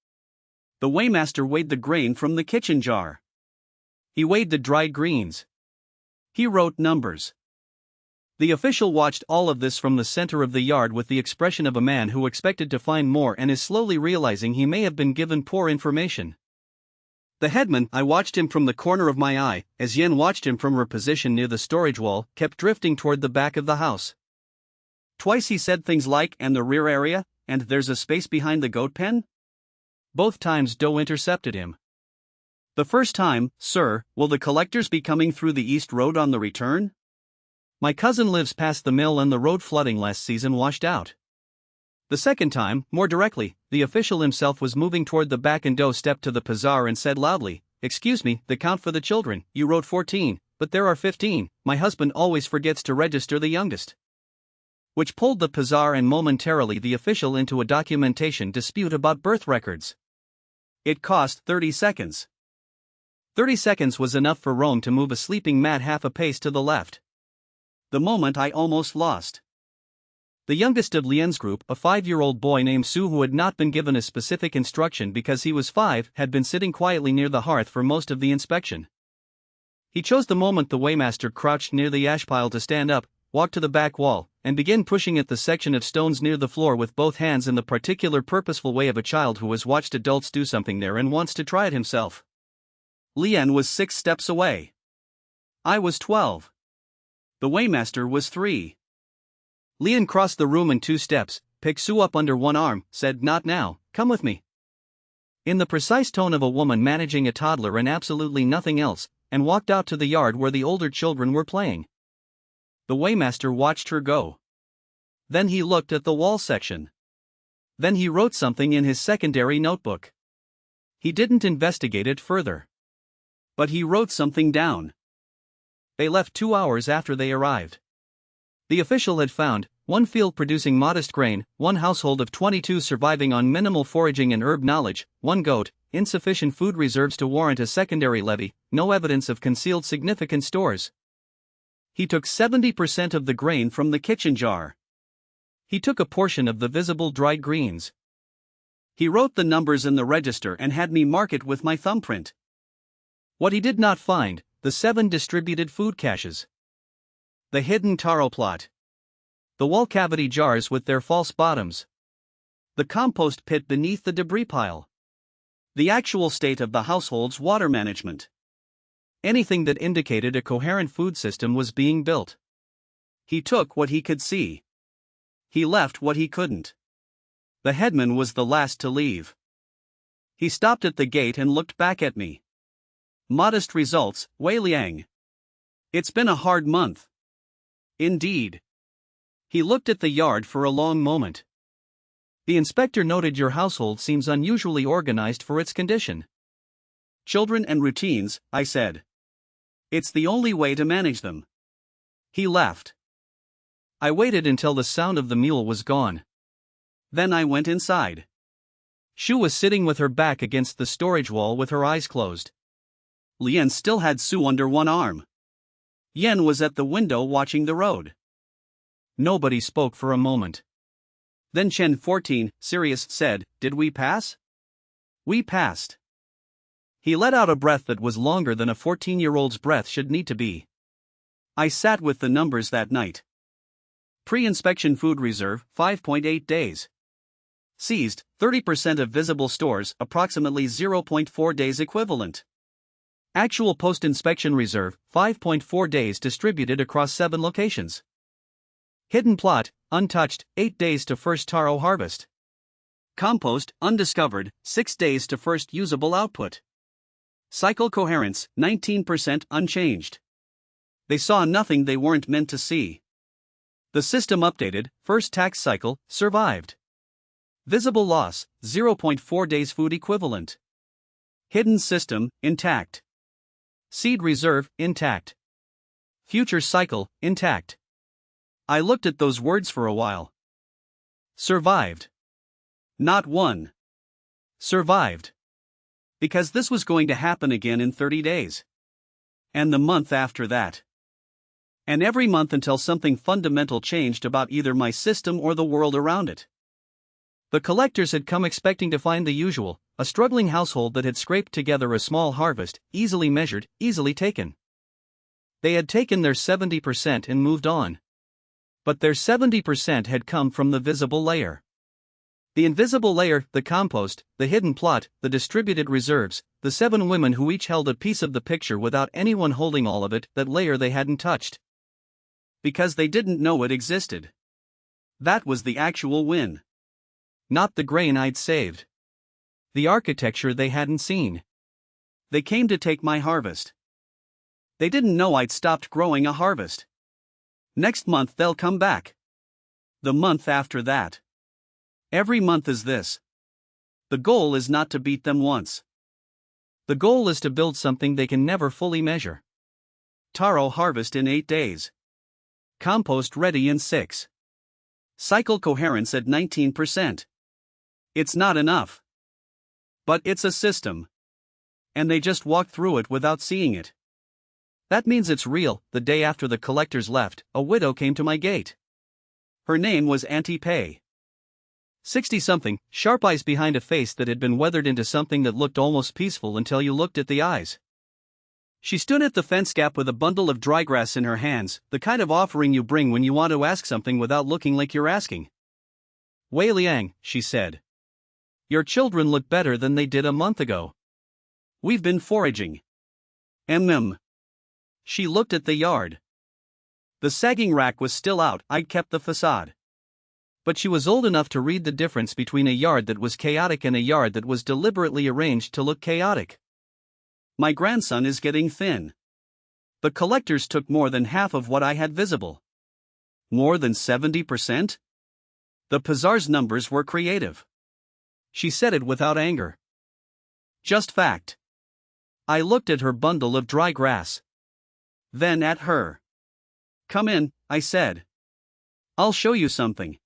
S1: The weighmaster weighed the grain from the kitchen jar. He weighed the dried greens. He wrote numbers. The official watched all of this from the center of the yard with the expression of a man who expected to find more and is slowly realizing he may have been given poor information. The headman, I watched him from the corner of my eye, as Yen watched him from her position near the storage wall, kept drifting toward the back of the house. Twice he said things like, "and the rear area, and there's a space behind the goat pen?" Both times Doe intercepted him. The first time, "Sir, will the collectors be coming through the east road on the return? My cousin lives past the mill and the road flooding last season washed out." The second time, more directly, the official himself was moving toward the back and Doe stepped to the pazar and said loudly, "Excuse me, the count for the children, you wrote 14, but there are 15, my husband always forgets to register the youngest." Which pulled the pazar and momentarily the official into a documentation dispute about birth records. It cost 30 seconds. 30 seconds was enough for Rome to move a sleeping mat half a pace to the left. The moment I almost lost. The youngest of Lien's group, a 5-year-old boy named Su who had not been given a specific instruction because he was 5, had been sitting quietly near the hearth for most of the inspection. He chose the moment the weighmaster crouched near the ash pile to stand up, walk to the back wall, and begin pushing at the section of stones near the floor with both hands in the particular purposeful way of a child who has watched adults do something there and wants to try it himself. Lien was 6 steps away. I was 12. The weighmaster was 3. Lien crossed the room in 2 steps, picked Sue up under one arm, said, "Not now, come with me." In the precise tone of a woman managing a toddler and absolutely nothing else, and walked out to the yard where the older children were playing. The weighmaster watched her go. Then he looked at the wall section. Then he wrote something in his secondary notebook. He didn't investigate it further. But he wrote something down. They left 2 hours after they arrived. The official had found 1 field producing modest grain, 1 household of 22 surviving on minimal foraging and herb knowledge, 1 goat, insufficient food reserves to warrant a secondary levy, no evidence of concealed significant stores. He took 70% of the grain from the kitchen jar. He took a portion of the visible dried greens. He wrote the numbers in the register and had me mark it with my thumbprint. What he did not find, the 7 distributed food caches. The hidden taro plot. The wall cavity jars with their false bottoms. The compost pit beneath the debris pile. The actual state of the household's water management. Anything that indicated a coherent food system was being built. He took what he could see. He left what he couldn't. The headman was the last to leave. He stopped at the gate and looked back at me. "Modest results, Wei Liang. It's been a hard month." "Indeed." He looked at the yard for a long moment. "The inspector noted your household seems unusually organized for its condition." "Children and routines," I said. "It's the only way to manage them." He laughed. I waited until the sound of the mule was gone. Then I went inside. Shu was sitting with her back against the storage wall with her eyes closed. Lien still had Sue under one arm. Yen was at the window watching the road. Nobody spoke for a moment. Then Chen 14, serious, said, "Did we pass?" "We passed." He let out a breath that was longer than a 14-year-old's breath should need to be. I sat with the numbers that night. Pre-inspection food reserve, 5.8 days. Seized, 30% of visible stores, approximately 0.4 days equivalent. Actual post-inspection reserve, 5.4 days distributed across 7 locations. Hidden plot, untouched, 8 days to first taro harvest. Compost, undiscovered, 6 days to first usable output. Cycle coherence, 19% unchanged. They saw nothing they weren't meant to see. The system updated, first tax cycle, survived. Visible loss, 0.4 days food equivalent. Hidden system, intact. Seed reserve, intact. Future cycle, intact. I looked at those words for a while. Survived. Not one. Survived. Because this was going to happen again in 30 days. And the month after that. And every month until something fundamental changed about either my system or the world around it. The collectors had come expecting to find the usual, a struggling household that had scraped together a small harvest, easily measured, easily taken. They had taken their 70% and moved on. But their 70% had come from the visible layer. The invisible layer, the compost, the hidden plot, the distributed reserves, the 7 women who each held a piece of the picture without anyone holding all of it, that layer they hadn't touched. Because they didn't know it existed. That was the actual win. Not the grain I'd saved. The architecture they hadn't seen. They came to take my harvest. They didn't know I'd stopped growing a harvest. Next month they'll come back. The month after that. Every month is this. The goal is not to beat them once. The goal is to build something they can never fully measure. Taro harvest in 8 days. Compost ready in 6. Cycle coherence at 19%. It's not enough. But it's a system. And they just walked through it without seeing it. That means it's real. The day after the collectors left, a widow came to my gate. Her name was Auntie Pei. 60-something, sharp eyes behind a face that had been weathered into something that looked almost peaceful until you looked at the eyes. She stood at the fence gap with a bundle of dry grass in her hands, the kind of offering you bring when you want to ask something without looking like you're asking. "Wei Liang," she said. "Your children look better than they did a month ago. We've been foraging." She looked at the yard. The sagging rack was still out. I'd kept the facade. But she was old enough to read the difference between a yard that was chaotic and a yard that was deliberately arranged to look chaotic. My grandson is getting thin. The collectors took more than half of what I had visible. More than 70%? The Pizar's numbers were creative. She said it without anger. Just fact. I looked at her bundle of dry grass. Then at her. "Come in," I said. "I'll show you something."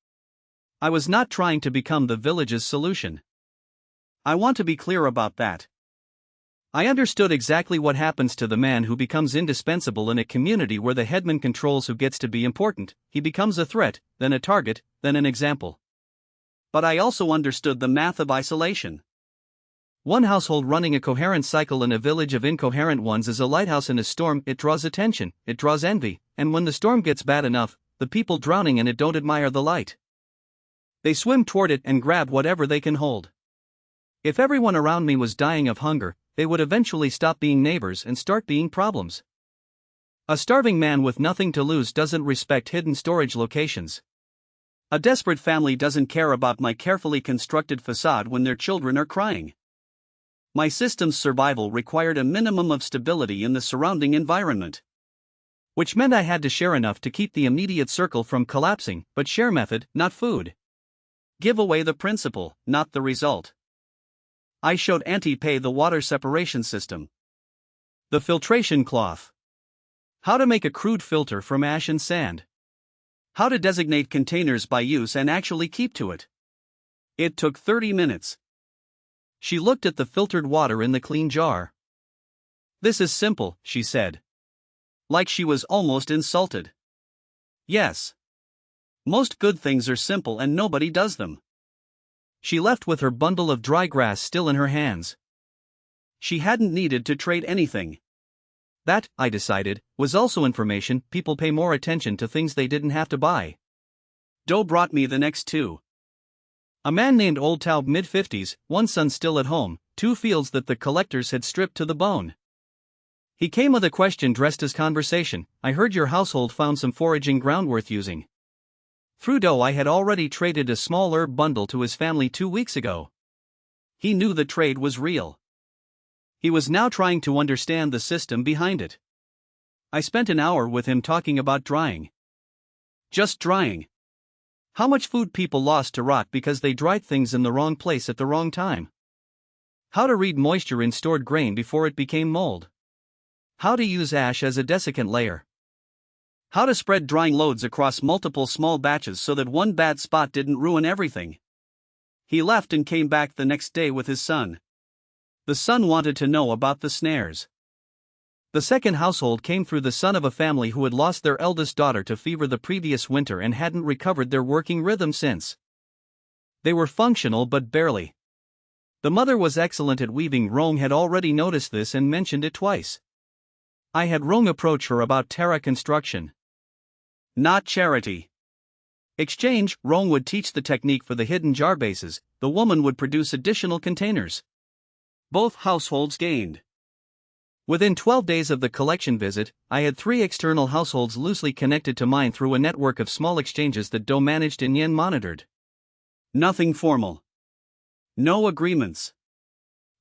S1: I was not trying to become the village's solution. I want to be clear about that. I understood exactly what happens to the man who becomes indispensable in a community where the headman controls who gets to be important. He becomes a threat, then a target, then an example. But I also understood the math of isolation. One household running a coherent cycle in a village of incoherent ones is a lighthouse in a storm. It draws attention, it draws envy, and when the storm gets bad enough, the people drowning in it don't admire the light. They swim toward it and grab whatever they can hold. If everyone around me was dying of hunger, they would eventually stop being neighbors and start being problems. A starving man with nothing to lose doesn't respect hidden storage locations. A desperate family doesn't care about my carefully constructed facade when their children are crying. My system's survival required a minimum of stability in the surrounding environment. Which meant I had to share enough to keep the immediate circle from collapsing, but share method, not food. Give away the principle, not the result. I showed Auntie Pei the water separation system. The filtration cloth. How to make a crude filter from ash and sand. How to designate containers by use and actually keep to it. It took 30 minutes. She looked at the filtered water in the clean jar. "This is simple," she said. Like she was almost insulted. Yes. Most good things are simple and nobody does them. She left with her bundle of dry grass still in her hands. She hadn't needed to trade anything. That, I decided, was also information. People pay more attention to things they didn't have to buy. Doe brought me the next 2. A man named Old Taub, mid-50s, one son still at home, 2 fields that the collectors had stripped to the bone. He came with a question dressed as conversation. "I heard your household found some foraging ground worth using." Through Doe I had already traded a small herb bundle to his family 2 weeks ago. He knew the trade was real. He was now trying to understand the system behind it. I spent an hour with him talking about drying. Just drying. How much food people lost to rot because they dried things in the wrong place at the wrong time. How to read moisture in stored grain before it became mold. How to use ash as a desiccant layer. How to spread drying loads across multiple small batches so that one bad spot didn't ruin everything. He left and came back the next day with his son. The son wanted to know about the snares. The second household came through the son of a family who had lost their eldest daughter to fever the previous winter and hadn't recovered their working rhythm since. They were functional but barely. The mother was excellent at weaving. Rong had already noticed this and mentioned it twice. I had Rong approach her about terra construction. Not charity. Exchange. Rong would teach the technique for the hidden jar bases, the woman would produce additional containers. Both households gained. Within 12 days of the collection visit, I had 3 external households loosely connected to mine through a network of small exchanges that Do managed and Yen monitored. Nothing formal. No agreements.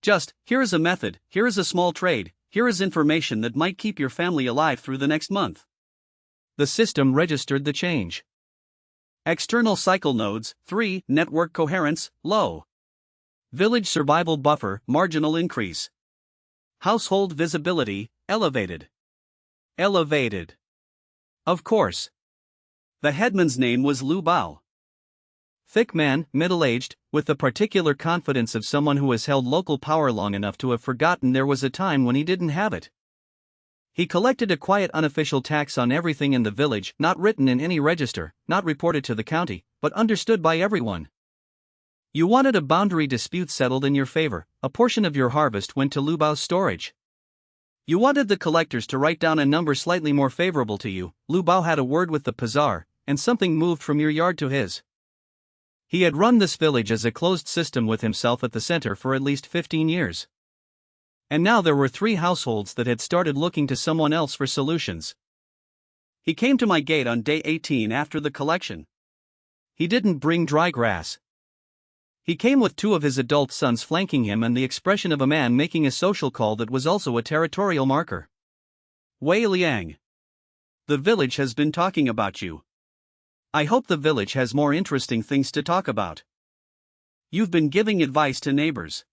S1: Just, here is a method, here is a small trade, here is information that might keep your family alive through the next month. The system registered the change. External cycle nodes, 3, network coherence, low. Village survival buffer, marginal increase. Household visibility, elevated. Elevated. Of course. The headman's name was Lu Bao. Thick man, middle-aged, with the particular confidence of someone who has held local power long enough to have forgotten there was a time when he didn't have it. He collected a quiet unofficial tax on everything in the village, not written in any register, not reported to the county, but understood by everyone. You wanted a boundary dispute settled in your favor, a portion of your harvest went to Lu Bao's storage. You wanted the collectors to write down a number slightly more favorable to you, Lu Bao had a word with the Pazar, and something moved from your yard to his. He had run this village as a closed system with himself at the center for at least 15 years. And now there were 3 households that had started looking to someone else for solutions. He came to my gate on day 18 after the collection. He didn't bring dry grass. He came with 2 of his adult sons flanking him and the expression of a man making a social call that was also a territorial marker. Wei Liang. The village has been talking about you. I hope the village has more interesting things to talk about. You've been giving advice to neighbors.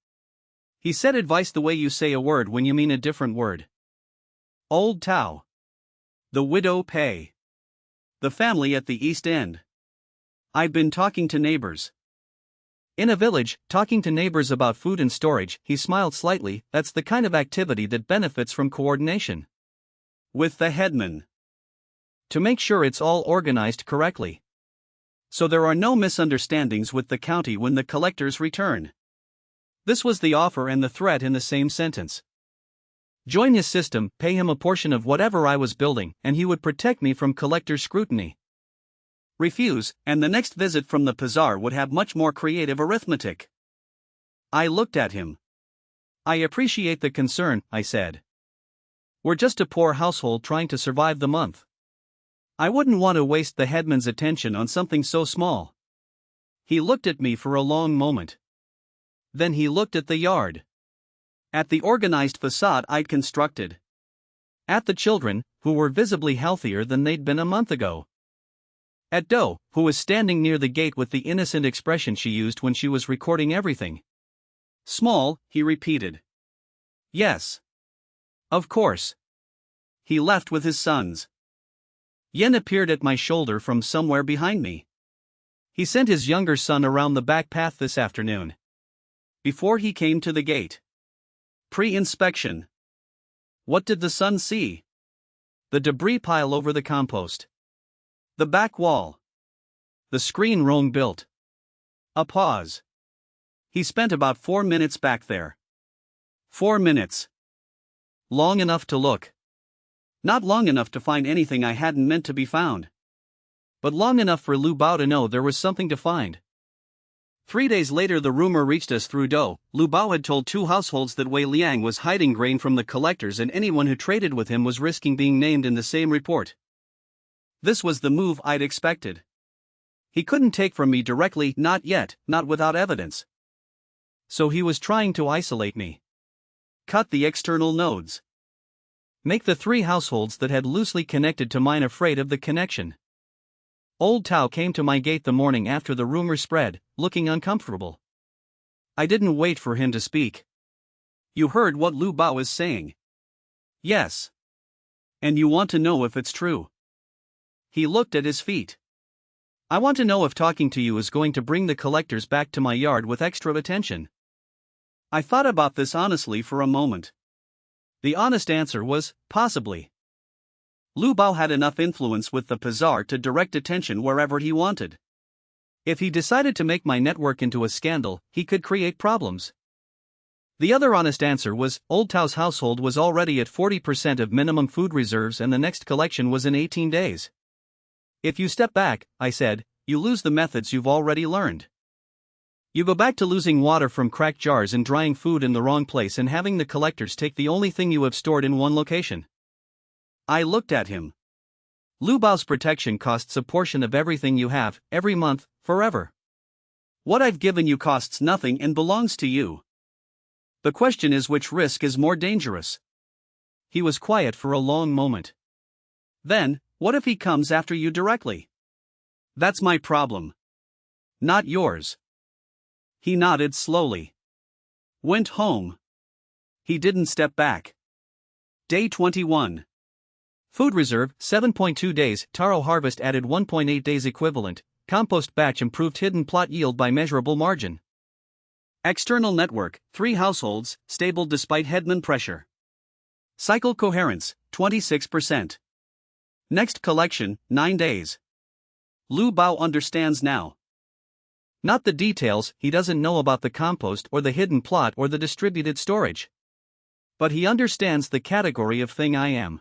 S1: He said advice the way you say a word when you mean a different word. Old Tao. The widow Pei. The family at the East End. I've been talking to neighbors. In a village, talking to neighbors about food and storage, he smiled slightly, that's the kind of activity that benefits from coordination. With the headman. To make sure it's all organized correctly. So there are no misunderstandings with the county when the collectors return. This was the offer and the threat in the same sentence. Join his system, pay him a portion of whatever I was building, and he would protect me from collector scrutiny. Refuse, and the next visit from the Pazar would have much more creative arithmetic. I looked at him. I appreciate the concern, I said. We're just a poor household trying to survive the month. I wouldn't want to waste the headman's attention on something so small. He looked at me for a long moment. Then he looked at the yard. At the organized facade I'd constructed. At the children, who were visibly healthier than they'd been a month ago. At Do, who was standing near the gate with the innocent expression she used when she was recording everything. Small, he repeated. Yes. Of course. He left with his sons. Yen appeared at my shoulder from somewhere behind me. He sent his younger son around the back path this afternoon. Before he came to the gate. Pre-inspection. What did the son see? The debris pile over the compost. The back wall. The screen Rong built. A pause. He spent about 4 minutes back there. 4 minutes. Long enough to look. Not long enough to find anything I hadn't meant to be found. But long enough for Lu Bao to know there was something to find. 3 days later the rumor reached us through Do. Lu Bao had told 2 households that Wei Liang was hiding grain from the collectors and anyone who traded with him was risking being named in the same report. This was the move I'd expected. He couldn't take from me directly, not yet, not without evidence. So he was trying to isolate me. Cut the external nodes. Make the 3 households that had loosely connected to mine afraid of the connection. Old Tao came to my gate the morning after the rumor spread, looking uncomfortable. I didn't wait for him to speak. You heard what Lu Bao is saying. Yes. And you want to know if it's true. He looked at his feet. I want to know if talking to you is going to bring the collectors back to my yard with extra attention. I thought about this honestly for a moment. The honest answer was, possibly. Lu Bao had enough influence with the Pazar to direct attention wherever he wanted. If he decided to make my network into a scandal, he could create problems. The other honest answer was, Old Tao's household was already at 40% of minimum food reserves and the next collection was in 18 days. If you step back, I said, you lose the methods you've already learned. You go back to losing water from cracked jars and drying food in the wrong place and having the collectors take the only thing you have stored in one location. I looked at him. Lu Bao's protection costs a portion of everything you have, every month, forever. What I've given you costs nothing and belongs to you. The question is which risk is more dangerous. He was quiet for a long moment. Then, what if he comes after you directly? That's my problem. Not yours. He nodded slowly. Went home. He didn't step back. Day 21. Food reserve, 7.2 days, taro harvest added 1.8 days equivalent, compost batch improved hidden plot yield by measurable margin. External network, 3 households, stable despite headman pressure. Cycle coherence, 26%. Next collection, 9 days. Lu Bao understands now. Not the details, he doesn't know about the compost or the hidden plot or the distributed storage. But he understands the category of thing I am.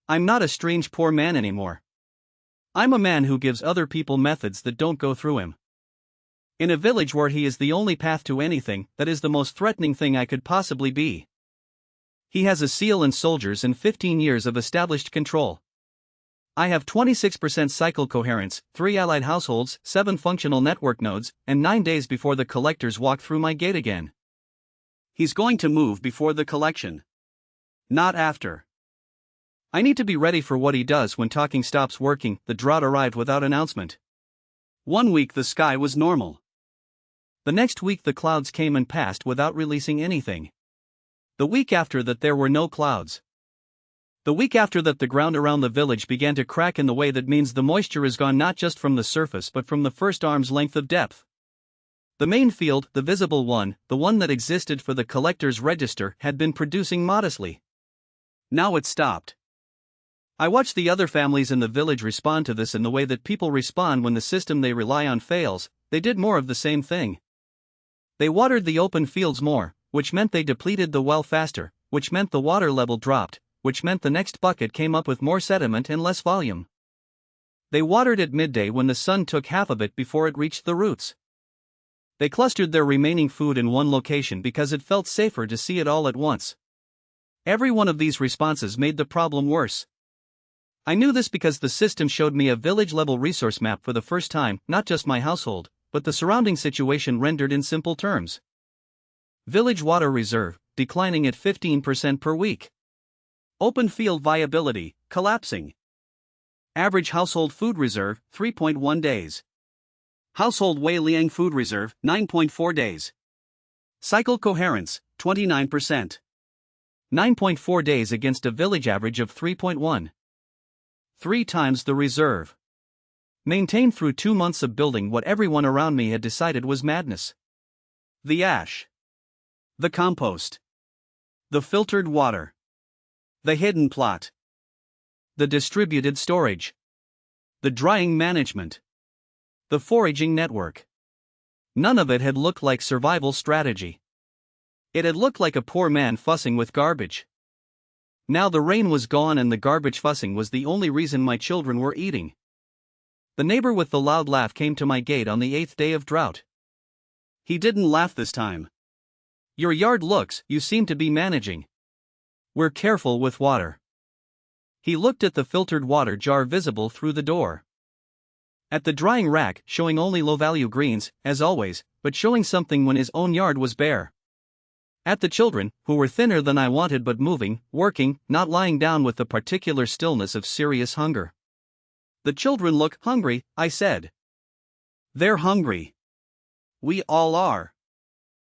S1: I'm not a strange poor man anymore. I'm a man who gives other people methods that don't go through him. In a village where he is the only path to anything, that is the most threatening thing I could possibly be. He has a seal and soldiers and 15 years of established control. I have 26% cycle coherence, 3 allied households, 7 functional network nodes, and 9 days before the collectors walk through my gate again. He's going to move before the collection. Not after. I need to be ready for what he does when talking stops working. The drought arrived without announcement. 1 week the sky was normal. The next week the clouds came and passed without releasing anything. The week after that there were no clouds. The week after that the ground around the village began to crack in the way that means the moisture is gone not just from the surface but from the first arm's length of depth. The main field, the visible one, the one that existed for the collector's register, had been producing modestly. Now it stopped. I watched the other families in the village respond to this in the way that people respond when the system they rely on fails. They did more of the same thing. They watered the open fields more, which meant they depleted the well faster, which meant the water level dropped, which meant the next bucket came up with more sediment and less volume. They watered at midday when the sun took half of it before it reached the roots. They clustered their remaining food in one location because it felt safer to see it all at once. Every one of these responses made the problem worse. I knew this because the system showed me a village-level resource map for the first time, not just my household, but the surrounding situation rendered in simple terms. Village water reserve, declining at 15% per week. Open field viability, collapsing. Average household food reserve, 3.1 days. Household Wei Liang food reserve, 9.4 days. Cycle coherence, 29%. 9.4 days against a village average of 3.1. 3 times the reserve. Maintained through 2 months of building what everyone around me had decided was madness. The ash. The compost. The filtered water. The hidden plot. The distributed storage. The drying management. The foraging network. None of it had looked like survival strategy. It had looked like a poor man fussing with garbage. Now the rain was gone and the garbage fussing was the only reason my children were eating. The neighbor with the loud laugh came to my gate on the 8th day of drought. He didn't laugh this time. Your yard looks, you seem to be managing. We're careful with water. He looked at the filtered water jar visible through the door. At the drying rack, showing only low-value greens, as always, but showing something when his own yard was bare. At the children, who were thinner than I wanted but moving, working, not lying down with the particular stillness of serious hunger. The children look hungry, I said. They're hungry. We all are.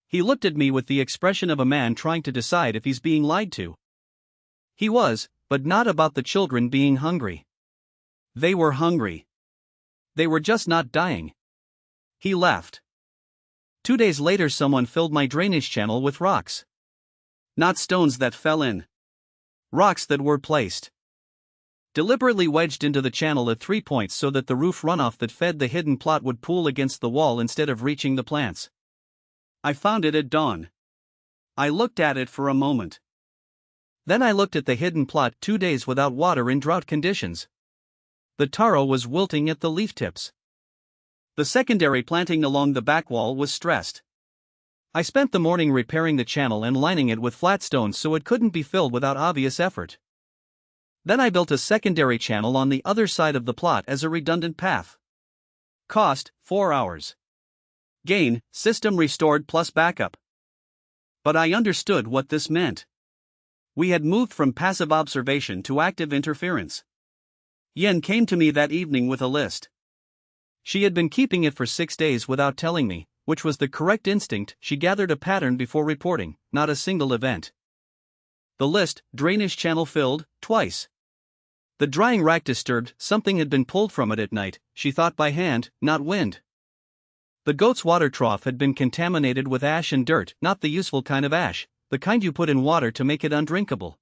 S1: He looked at me with the expression of a man trying to decide if he's being lied to. He was, but not about the children being hungry. They were hungry. They were just not dying. He laughed. 2 days later, someone filled my drainage channel with rocks. Not stones that fell in. Rocks that were placed. Deliberately wedged into the channel at 3 points so that the roof runoff that fed the hidden plot would pool against the wall instead of reaching the plants. I found it at dawn. I looked at it for a moment. Then I looked at the hidden plot, 2 days without water in drought conditions. The taro was wilting at the leaf tips. The secondary planting along the back wall was stressed. I spent the morning repairing the channel and lining it with flat stones so it couldn't be filled without obvious effort. Then I built a secondary channel on the other side of the plot as a redundant path. Cost, 4 hours. Gain, system restored plus backup. But I understood what this meant. We had moved from passive observation to active interference. Yen came to me that evening with a list. She had been keeping it for 6 days without telling me, which was the correct instinct. She gathered a pattern before reporting, not a single event. The list: drainage channel filled, twice. The drying rack disturbed, something had been pulled from it at night, she thought by hand, not wind. The goat's water trough had been contaminated with ash and dirt, not the useful kind of ash, the kind you put in water to make it undrinkable.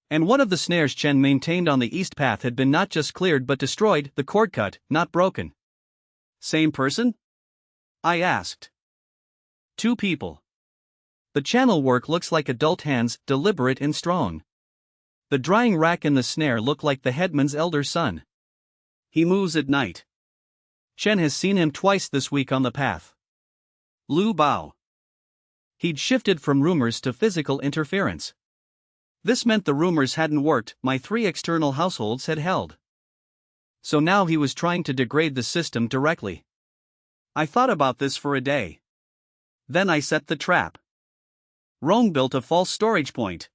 S1: And one of the snares Chen maintained on the east path had been not just cleared but destroyed, the cord cut, not broken. Same person? I asked. 2 people. The channel work looks like adult hands, deliberate and strong. The drying rack and the snare look like the headman's elder son. He moves at night. Chen has seen him twice this week on the path. Lu Bao. He'd shifted from rumors to physical interference. This meant the rumors hadn't worked, my 3 external households had held. So now he was trying to degrade the system directly. I thought about this for a day. Then I set the trap. Rome built a false storage point.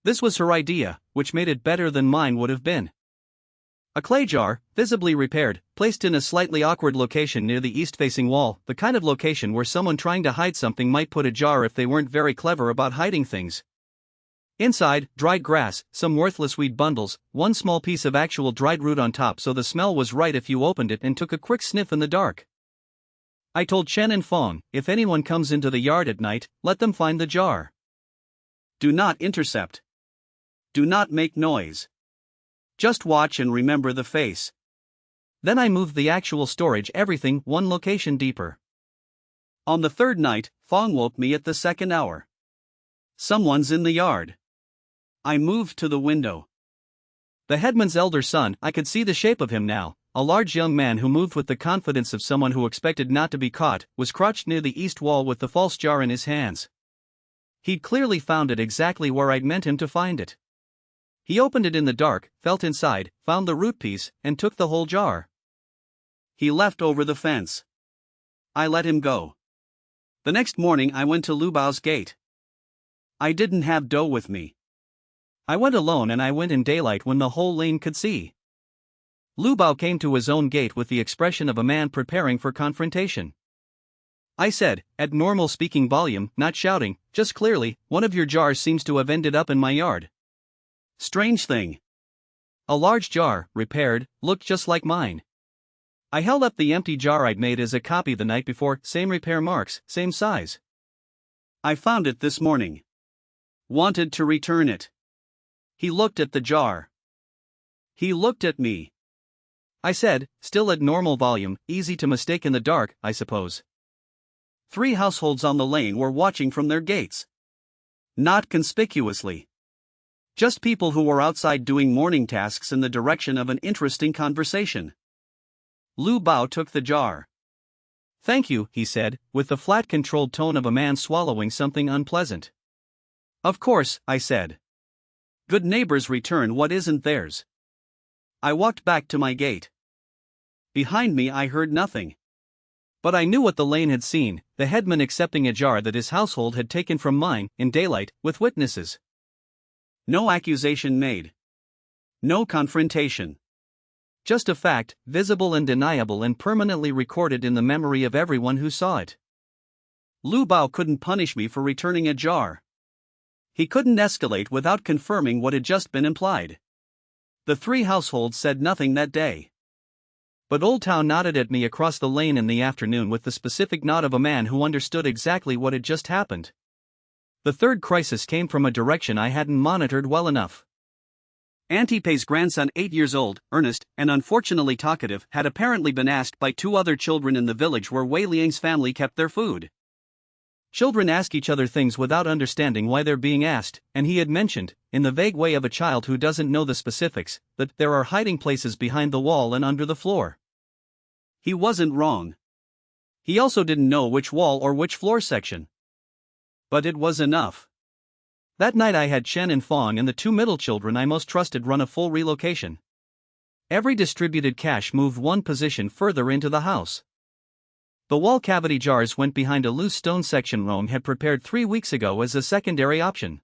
S1: This was her idea, which made it better than mine would have been. A clay jar, visibly repaired, placed in a slightly awkward location near the east-facing wall, the kind of location where someone trying to hide something might put a jar if they weren't very clever about hiding things. Inside, dried grass, some worthless weed bundles, 1 small piece of actual dried root on top so the smell was right if you opened it and took a quick sniff in the dark. I told Chen and Fong, if anyone comes into the yard at night, let them find the jar. Do not intercept. Do not make noise. Just watch and remember the face. Then I moved the actual storage everything 1 location deeper. On the 3rd night, Fong woke me at the 2nd hour. Someone's in the yard. I moved to the window. The headman's elder son, I could see the shape of him now, a large young man who moved with the confidence of someone who expected not to be caught, was crouched near the east wall with the false jar in his hands. He'd clearly found it exactly where I'd meant him to find it. He opened it in the dark, felt inside, found the root piece, and took the whole jar. He left over the fence. I let him go. The next morning I went to Lu Bao's gate. I didn't have dough with me. I went alone and I went in daylight when the whole lane could see. Lu Bao came to his own gate with the expression of a man preparing for confrontation. I said, at normal speaking volume, not shouting, just clearly, one of your jars seems to have ended up in my yard. Strange thing. A large jar, repaired, looked just like mine. I held up the empty jar I'd made as a copy the night before, same repair marks, same size. I found it this morning. Wanted to return it. He looked at the jar. He looked at me. I said, still at normal volume, easy to mistake in the dark, I suppose. 3 households on the lane were watching from their gates. Not conspicuously. Just people who were outside doing morning tasks in the direction of an interesting conversation. Lu Bao took the jar. Thank you, he said, with the flat controlled tone of a man swallowing something unpleasant. Of course, I said. Good neighbors return what isn't theirs. I walked back to my gate. Behind me I heard nothing. But I knew what the lane had seen, the headman accepting a jar that his household had taken from mine, in daylight, with witnesses. No accusation made. No confrontation. Just a fact, visible and deniable and permanently recorded in the memory of everyone who saw it. Lu Bao couldn't punish me for returning a jar. He couldn't escalate without confirming what had just been implied. The 3 households said nothing that day. But Old Town nodded at me across the lane in the afternoon with the specific nod of a man who understood exactly what had just happened. The third crisis came from a direction I hadn't monitored well enough. Auntie Pei's grandson, 8 years old, Ernest, and unfortunately talkative, had apparently been asked by 2 other children in the village where Wei Liang's family kept their food. Children ask each other things without understanding why they're being asked, and he had mentioned, in the vague way of a child who doesn't know the specifics, that there are hiding places behind the wall and under the floor. He wasn't wrong. He also didn't know which wall or which floor section. But it was enough. That night I had Chen and Fong and the 2 middle children I most trusted run a full relocation. Every distributed cache moved 1 position further into the house. The wall cavity jars went behind a loose stone section Rome had prepared 3 weeks ago as a secondary option.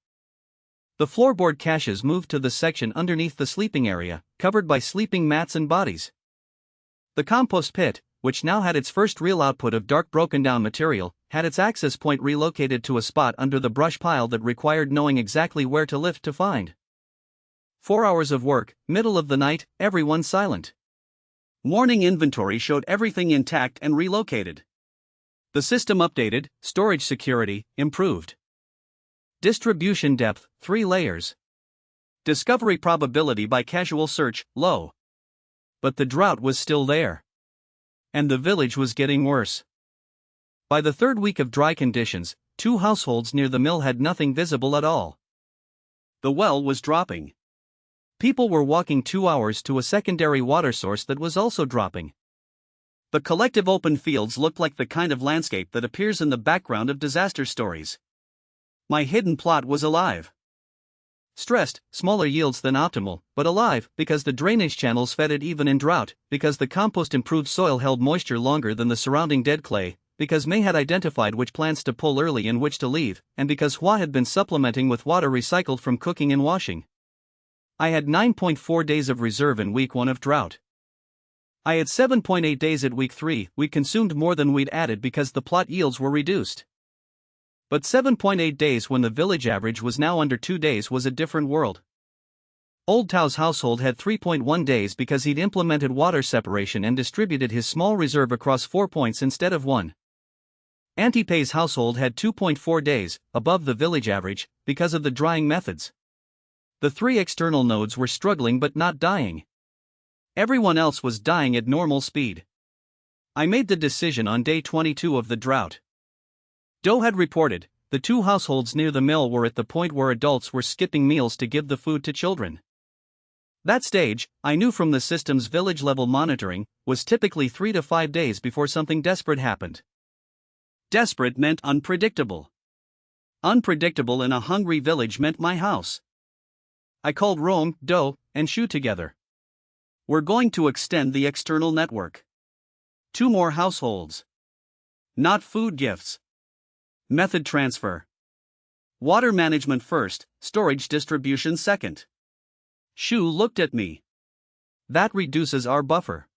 S1: The floorboard caches moved to the section underneath the sleeping area, covered by sleeping mats and bodies. The compost pit, which now had its first real output of dark broken down material, had its access point relocated to a spot under the brush pile that required knowing exactly where to lift to find. 4 hours of work, middle of the night, everyone silent. Morning inventory showed everything intact and relocated. The system updated, storage security improved. Distribution depth 3 layers. Discovery probability by casual search low. But the drought was still there. And the village was getting worse. By the 3rd week of dry conditions, 2 households near the mill had nothing visible at all. The well was dropping. People were walking 2 hours to a secondary water source that was also dropping. The collective open fields looked like the kind of landscape that appears in the background of disaster stories. My hidden plot was alive. Stressed, smaller yields than optimal, but alive because the drainage channels fed it even in drought, because the compost improved soil held moisture longer than the surrounding dead clay, because May had identified which plants to pull early and which to leave, and because Hua had been supplementing with water recycled from cooking and washing. I had 9.4 days of reserve in week 1 of drought. I had 7.8 days at week 3, we consumed more than we'd added because the plot yields were reduced. But 7.8 days when the village average was now under 2 days was a different world. Old Tao's household had 3.1 days because he'd implemented water separation and distributed his small reserve across 4 points instead of 1. Auntie Pei's household had 2.4 days, above the village average, because of the drying methods. The 3 external nodes were struggling but not dying. Everyone else was dying at normal speed. I made the decision on day 22 of the drought. Doe had reported, the 2 households near the mill were at the point where adults were skipping meals to give the food to children. That stage, I knew from the system's village-level monitoring, was typically 3 to 5 days before something desperate happened. Desperate meant unpredictable. Unpredictable in a hungry village meant my house. I called Rome, Doe, and Shu together. We're going to extend the external network. 2 more households. Not food gifts. Method transfer. Water management first, storage distribution second. Shu looked at me. That reduces our buffer.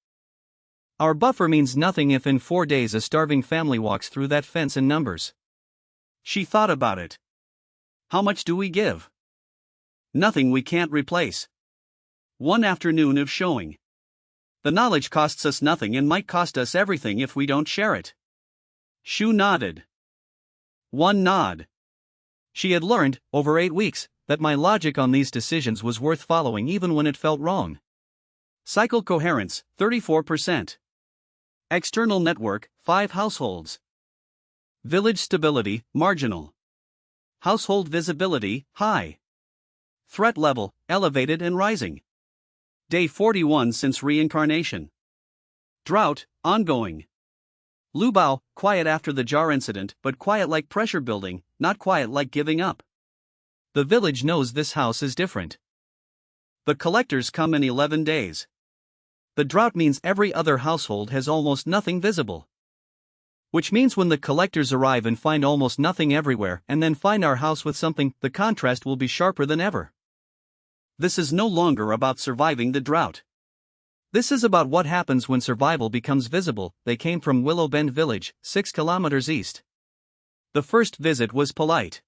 S1: Our buffer means nothing if in 4 days a starving family walks through that fence in numbers. She thought about it. How much do we give? Nothing we can't replace. 1 afternoon of showing. The knowledge costs us nothing and might cost us everything if we don't share it. Shu nodded. 1 nod. She had learned, over 8 weeks, that my logic on these decisions was worth following even when it felt wrong. Cycle coherence, 34%. External network, 5 households. Village stability, marginal. Household visibility, high. Threat level, elevated and rising. Day 41 since reincarnation. Drought, ongoing. Lu Bao, quiet after the jar incident, but quiet like pressure building, not quiet like giving up. The village knows this house is different. The collectors come in 11 days. The drought means every other household has almost nothing visible. Which means when the collectors arrive and find almost nothing everywhere and then find our house with something, the contrast will be sharper than ever. This is no longer about surviving the drought. This is about what happens when survival becomes visible. They came from Willow Bend Village, 6 kilometers east. The first visit was polite.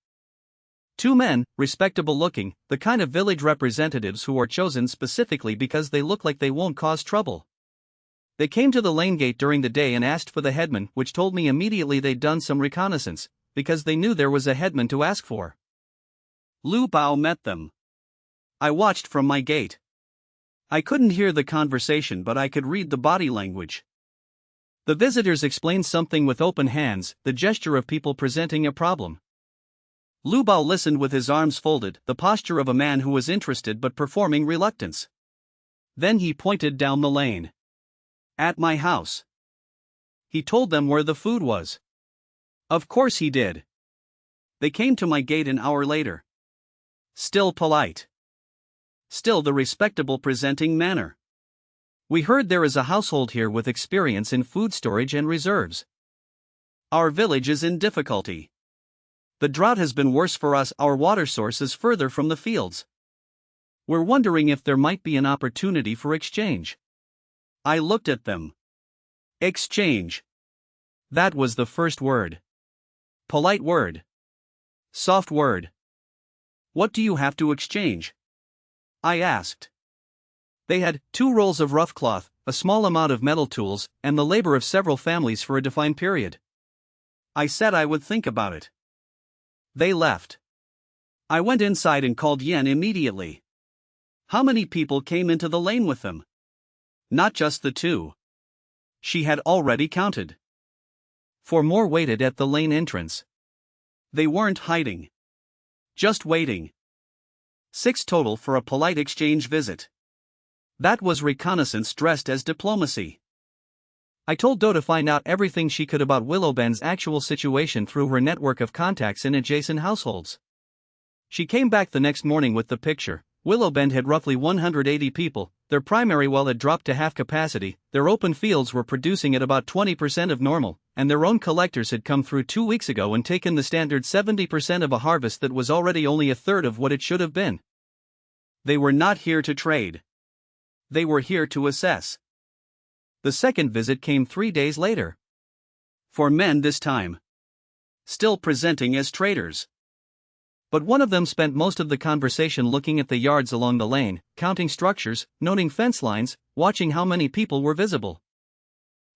S1: 2 men, respectable looking, the kind of village representatives who are chosen specifically because they look like they won't cause trouble. They came to the lane gate during the day and asked for the headman, which told me immediately they'd done some reconnaissance, because they knew there was a headman to ask for. Lu Bao met them. I watched from my gate. I couldn't hear the conversation, but I could read the body language. The visitors explained something with open hands, the gesture of people presenting a problem. Lu Bao listened with his arms folded, the posture of a man who was interested but performing reluctance. Then he pointed down the lane. At my house. He told them where the food was. Of course he did. They came to my gate an hour later. Still polite. Still the respectable presenting manner. We heard there is a household here with experience in food storage and reserves. Our village is in difficulty. The drought has been worse for us, our water source is further from the fields. We're wondering if there might be an opportunity for exchange. I looked at them. Exchange. That was the first word. Polite word. Soft word. What do you have to exchange? I asked. They had 2 rolls of rough cloth, a small amount of metal tools, and the labor of several families for a defined period. I said I would think about it. They left. I went inside and called Yen immediately. How many people came into the lane with them? Not just the 2. She had already counted. 4 more waited at the lane entrance. They weren't hiding. Just waiting. 6 total for a polite exchange visit. That was reconnaissance dressed as diplomacy. I told Do to find out everything she could about Willowbend's actual situation through her network of contacts in adjacent households. She came back the next morning with the picture. Willowbend had roughly 180 people, their primary well had dropped to half capacity, their open fields were producing at about 20% of normal, and their own collectors had come through 2 weeks ago and taken the standard 70% of a harvest that was already only a third of what it should have been. They were not here to trade. They were here to assess. The second visit came 3 days later. 4 men this time. Still presenting as traders. But one of them spent most of the conversation looking at the yards along the lane, counting structures, noting fence lines, watching how many people were visible.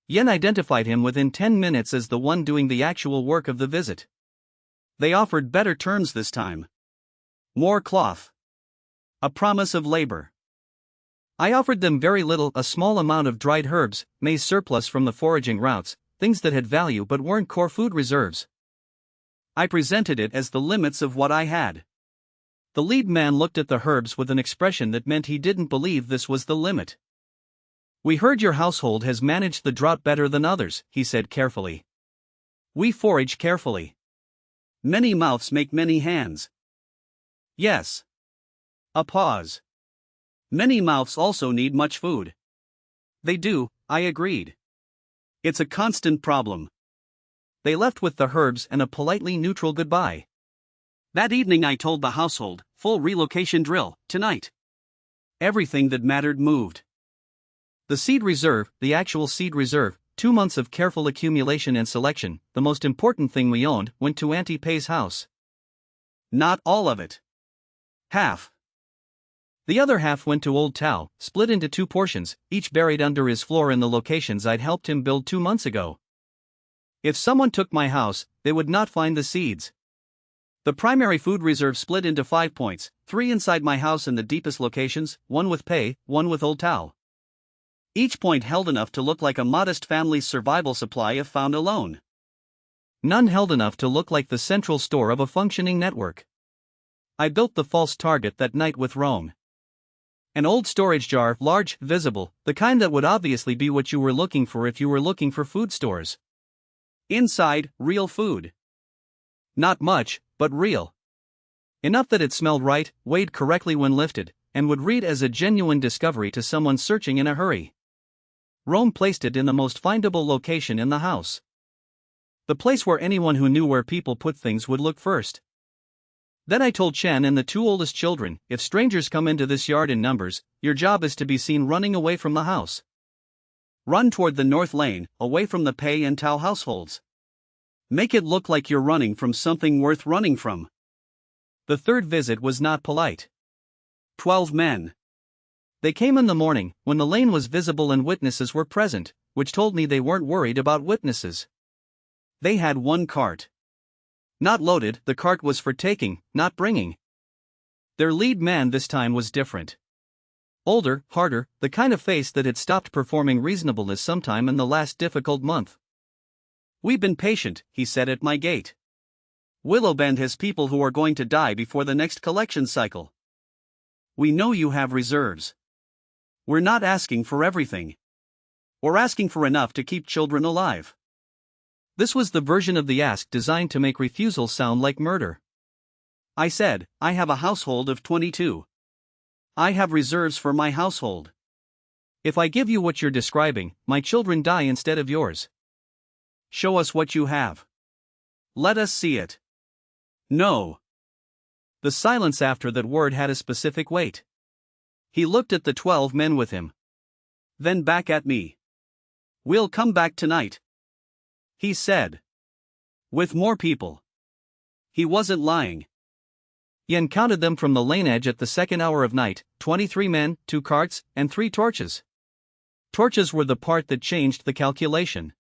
S1: Yen identified him within 10 minutes as the one doing the actual work of the visit. They offered better terms this time. More cloth. A promise of labor. I offered them very little, a small amount of dried herbs, maize surplus from the foraging routes, things that had value but weren't core food reserves. I presented it as the limits of what I had. The lead man looked at the herbs with an expression that meant he didn't believe this was the limit. We heard your household has managed the drought better than others, he said carefully. We forage carefully. Many mouths make many hands. Yes. A pause. Many mouths also need much food. They do, I agreed. It's a constant problem. They left with the herbs and a politely neutral goodbye. That evening I told the household, full relocation drill, tonight. Everything that mattered moved. The seed reserve, the actual seed reserve, 2 months of careful accumulation and selection, the most important thing we owned, went to Auntie Pei's house. Not all of it. Half. The other half went to Old Tao, split into 2 portions, each buried under his floor in the locations I'd helped him build 2 months ago. If someone took my house, they would not find the seeds. The primary food reserve split into 5 points, 3 inside my house in the deepest locations, 1 with Pei, 1 with Old Tao. Each point held enough to look like a modest family's survival supply if found alone. None held enough to look like the central store of a functioning network. I built the false target that night with Rome. An old storage jar, large, visible, the kind that would obviously be what you were looking for if you were looking for food stores. Inside, real food. Not much, but real. Enough that it smelled right, weighed correctly when lifted, and would read as a genuine discovery to someone searching in a hurry. Rome placed it in the most findable location in the house. The place where anyone who knew where people put things would look first. Then I told Chen and the 2 oldest children, if strangers come into this yard in numbers, your job is to be seen running away from the house. Run toward the north lane, away from the Pei and Tao households. Make it look like you're running from something worth running from. The third visit was not polite. 12 men. They came in the morning, when the lane was visible and witnesses were present, which told me they weren't worried about witnesses. They had one cart. Not loaded, the cart was for taking, not bringing. Their lead man this time was different. Older, harder, the kind of face that had stopped performing reasonableness sometime in the last difficult month. "We've been patient," he said at my gate. "Willowbend has people who are going to die before the next collection cycle. We know you have reserves. We're not asking for everything. We're asking for enough to keep children alive." This was the version of the ask designed to make refusal sound like murder. I said, "I have a household of 22. I have reserves for my household. If I give you what you're describing, my children die instead of yours. Show us what you have. Let us see it." "No." The silence after that word had a specific weight. He looked at the 12 men with him. Then back at me. "We'll come back tonight," he said. "With more people." He wasn't lying. Yen counted them from the lane edge at the second hour of night, 23 men, 2 carts, and 3 torches. Torches were the part that changed the calculation.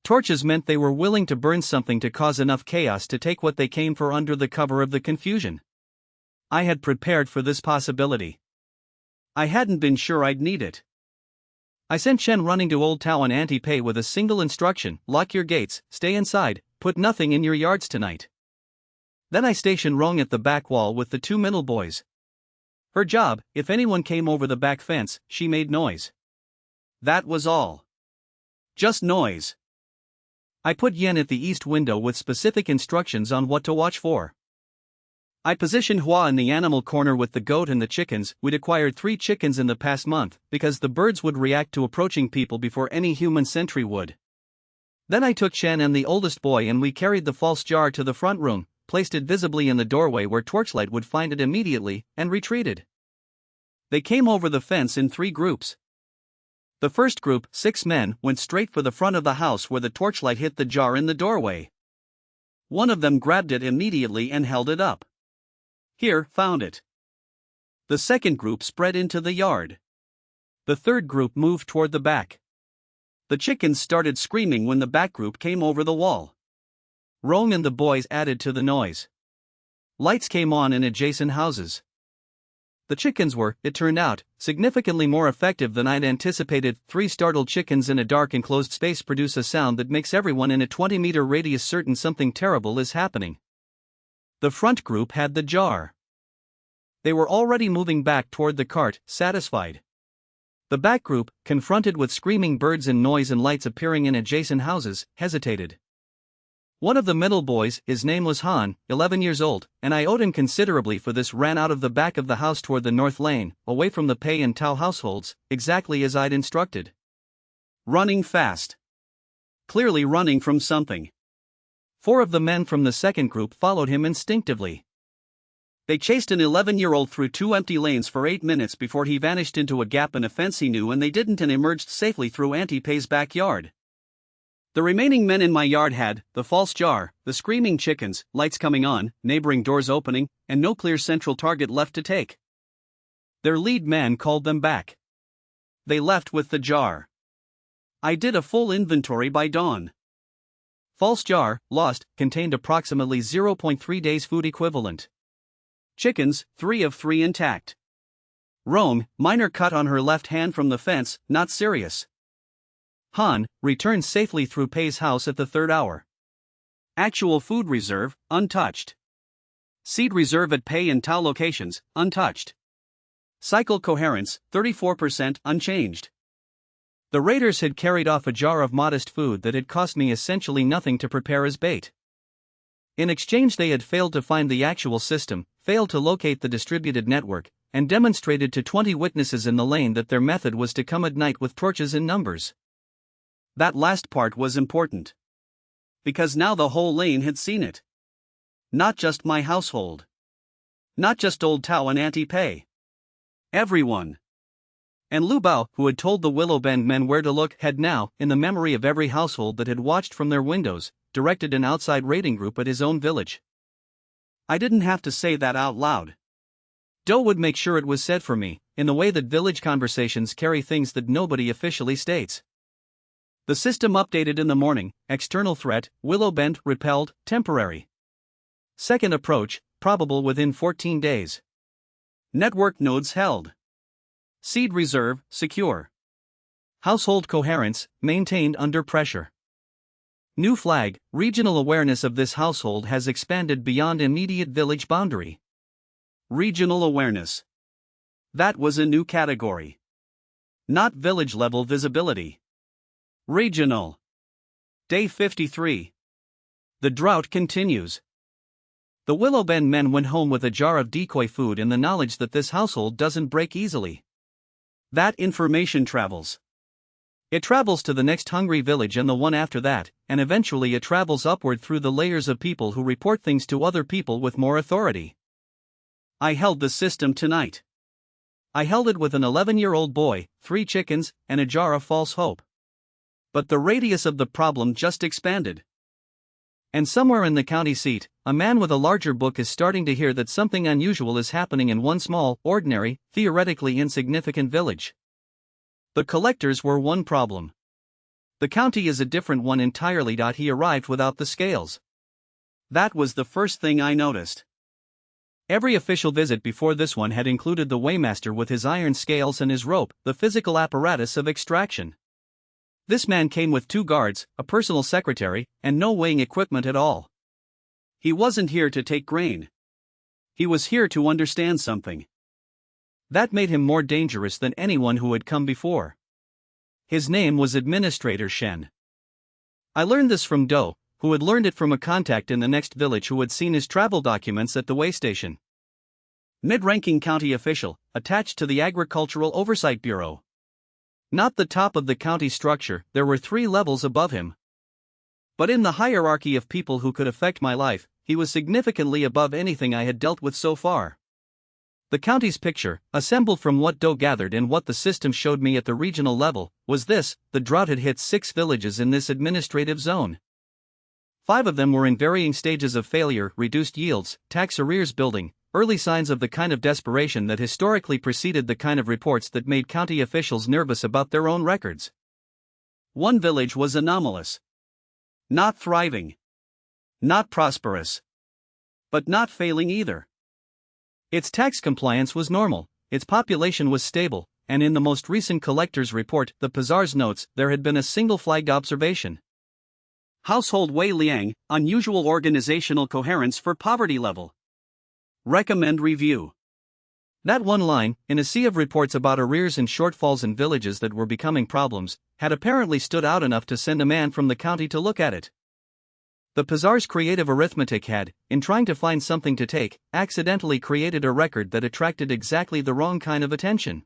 S1: Torches meant they were willing to burn something to cause enough chaos to take what they came for under the cover of the confusion. I had prepared for this possibility. I hadn't been sure I'd need it. I sent Shen running to Old Town Anti-Pay with a single instruction: lock your gates, stay inside, put nothing in your yards tonight. Then I stationed Rong at the back wall with the 2 middle boys. Her job, if anyone came over the back fence, she made noise. That was all. Just noise. I put Yen at the east window with specific instructions on what to watch for. I positioned Hua in the animal corner with the goat and the chickens. We'd acquired 3 chickens in the past month, because the birds would react to approaching people before any human sentry would. Then I took Shen and the oldest boy and we carried the false jar to the front room, placed it visibly in the doorway where Torchlight would find it immediately, and retreated. They came over the fence in 3 groups. The first group, 6 men, went straight for the front of the house where the torchlight hit the jar in the doorway. One of them grabbed it immediately and held it up. "Here, found it." The second group spread into the yard. The third group moved toward the back. The chickens started screaming when the back group came over the wall. Rong and the boys added to the noise. Lights came on in adjacent houses. The chickens were, it turned out, significantly more effective than I'd anticipated. 3 startled chickens in a dark enclosed space produce a sound that makes everyone in a 20-meter radius certain something terrible is happening. The front group had the jar. They were already moving back toward the cart, satisfied. The back group, confronted with screaming birds and noise and lights appearing in adjacent houses, hesitated. One of the middle boys, his name was Han, 11 years old, and I owed him considerably for this, ran out of the back of the house toward the north lane, away from the Pei and Tao households, exactly as I'd instructed. Running fast. Clearly running from something. 4 of the men from the second group followed him instinctively. They chased an 11-year-old through 2 empty lanes for 8 minutes before he vanished into a gap in a fence he knew, and they didn't, and emerged safely through Auntie Pei's backyard. The remaining men in my yard had the false jar, the screaming chickens, lights coming on, neighboring doors opening, and no clear central target left to take. Their lead man called them back. They left with the jar. I did a full inventory by dawn. False jar, lost, contained approximately 0.3 days food equivalent. Chickens, 3 of 3 intact. Rome, minor cut on her left hand from the fence, not serious. Han, returned safely through Pei's house at the 3rd hour. Actual food reserve, untouched. Seed reserve at Pei and Tao locations, untouched. Cycle coherence, 34% unchanged. The raiders had carried off a jar of modest food that had cost me essentially nothing to prepare as bait. In exchange, they had failed to find the actual system, failed to locate the distributed network, and demonstrated to 20 witnesses in the lane that their method was to come at night with torches in numbers. That last part was important. Because now the whole lane had seen it. Not just my household. Not just Old Tao and Auntie Pei. Everyone. And Lu Bao, who had told the Willowbend men where to look, had now, in the memory of every household that had watched from their windows, directed an outside raiding group at his own village. I didn't have to say that out loud. Do would make sure it was said for me, in the way that village conversations carry things that nobody officially states. The system updated in the morning, external threat, Willow Bend, repelled, temporary. Second approach, probable within 14 days. Network nodes held. Seed reserve, secure. Household coherence, maintained under pressure. New flag, regional awareness of this household has expanded beyond immediate village boundary. Regional awareness. That was a new category. Not village-level visibility. Regional. Day 53. The drought continues. The Willow Bend men went home with a jar of decoy food in the knowledge that this household doesn't break easily. That information travels. It travels to the next hungry village and the one after that, and eventually it travels upward through the layers of people who report things to other people with more authority. I held the system tonight. I held it with an 11-year-old boy, 3 chickens, and a jar of false hope. But the radius of the problem just expanded. And somewhere in the county seat, a man with a larger book is starting to hear that something unusual is happening in one small, ordinary, theoretically insignificant village. The collectors were one problem. The county is a different one entirely. He arrived without the scales. That was the first thing I noticed. Every official visit before this one had included the weighmaster with his iron scales and his rope, the physical apparatus of extraction. This man came with 2 guards, a personal secretary, and no weighing equipment at all. He wasn't here to take grain. He was here to understand something. That made him more dangerous than anyone who had come before. His name was Administrator Shen. I learned this from Do, who had learned it from a contact in the next village who had seen his travel documents at the way station. Mid-ranking county official, attached to the Agricultural Oversight Bureau. Not the top of the county structure, there were 3 levels above him. But in the hierarchy of people who could affect my life, he was significantly above anything I had dealt with so far. The county's picture, assembled from what Do gathered and what the system showed me at the regional level, was this: the drought had hit 6 villages in this administrative zone. 5 of them were in varying stages of failure, reduced yields, tax arrears building, early signs of the kind of desperation that historically preceded the kind of reports that made county officials nervous about their own records. One village was anomalous. Not thriving. Not prosperous. But not failing either. Its tax compliance was normal, its population was stable, and in the most recent collector's report, the Pazar's notes, there had been a single flagged observation. Household Wei Liang, unusual organizational coherence for poverty level. Recommend review. That one line, in a sea of reports about arrears and shortfalls in villages that were becoming problems, had apparently stood out enough to send a man from the county to look at it. The Pazar's creative arithmetic had, in trying to find something to take, accidentally created a record that attracted exactly the wrong kind of attention.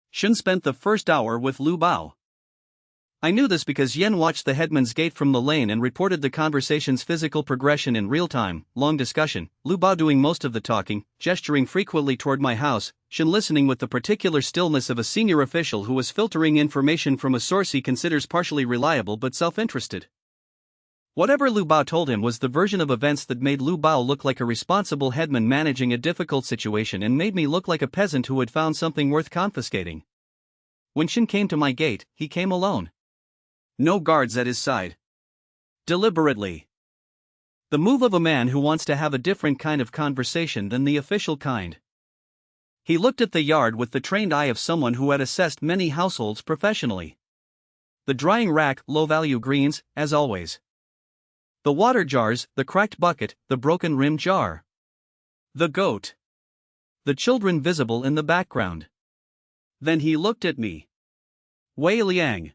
S1: Shen spent the first hour with Lu Bao. I knew this because Yen watched the headman's gate from the lane and reported the conversation's physical progression in real time, long discussion, Lu Bao doing most of the talking, gesturing frequently toward my house, Shen listening with the particular stillness of a senior official who was filtering information from a source he considers partially reliable but self-interested. Whatever Lu Bao told him was the version of events that made Lu Bao look like a responsible headman managing a difficult situation and made me look like a peasant who had found something worth confiscating. When Shen came to my gate, he came alone. No guards at his side. Deliberately. The move of a man who wants to have a different kind of conversation than the official kind. He looked at the yard with the trained eye of someone who had assessed many households professionally. The drying rack, low-value greens, as always. The water jars, the cracked bucket, the broken rim jar. The goat. The children visible in the background. Then he looked at me. Wei Liang.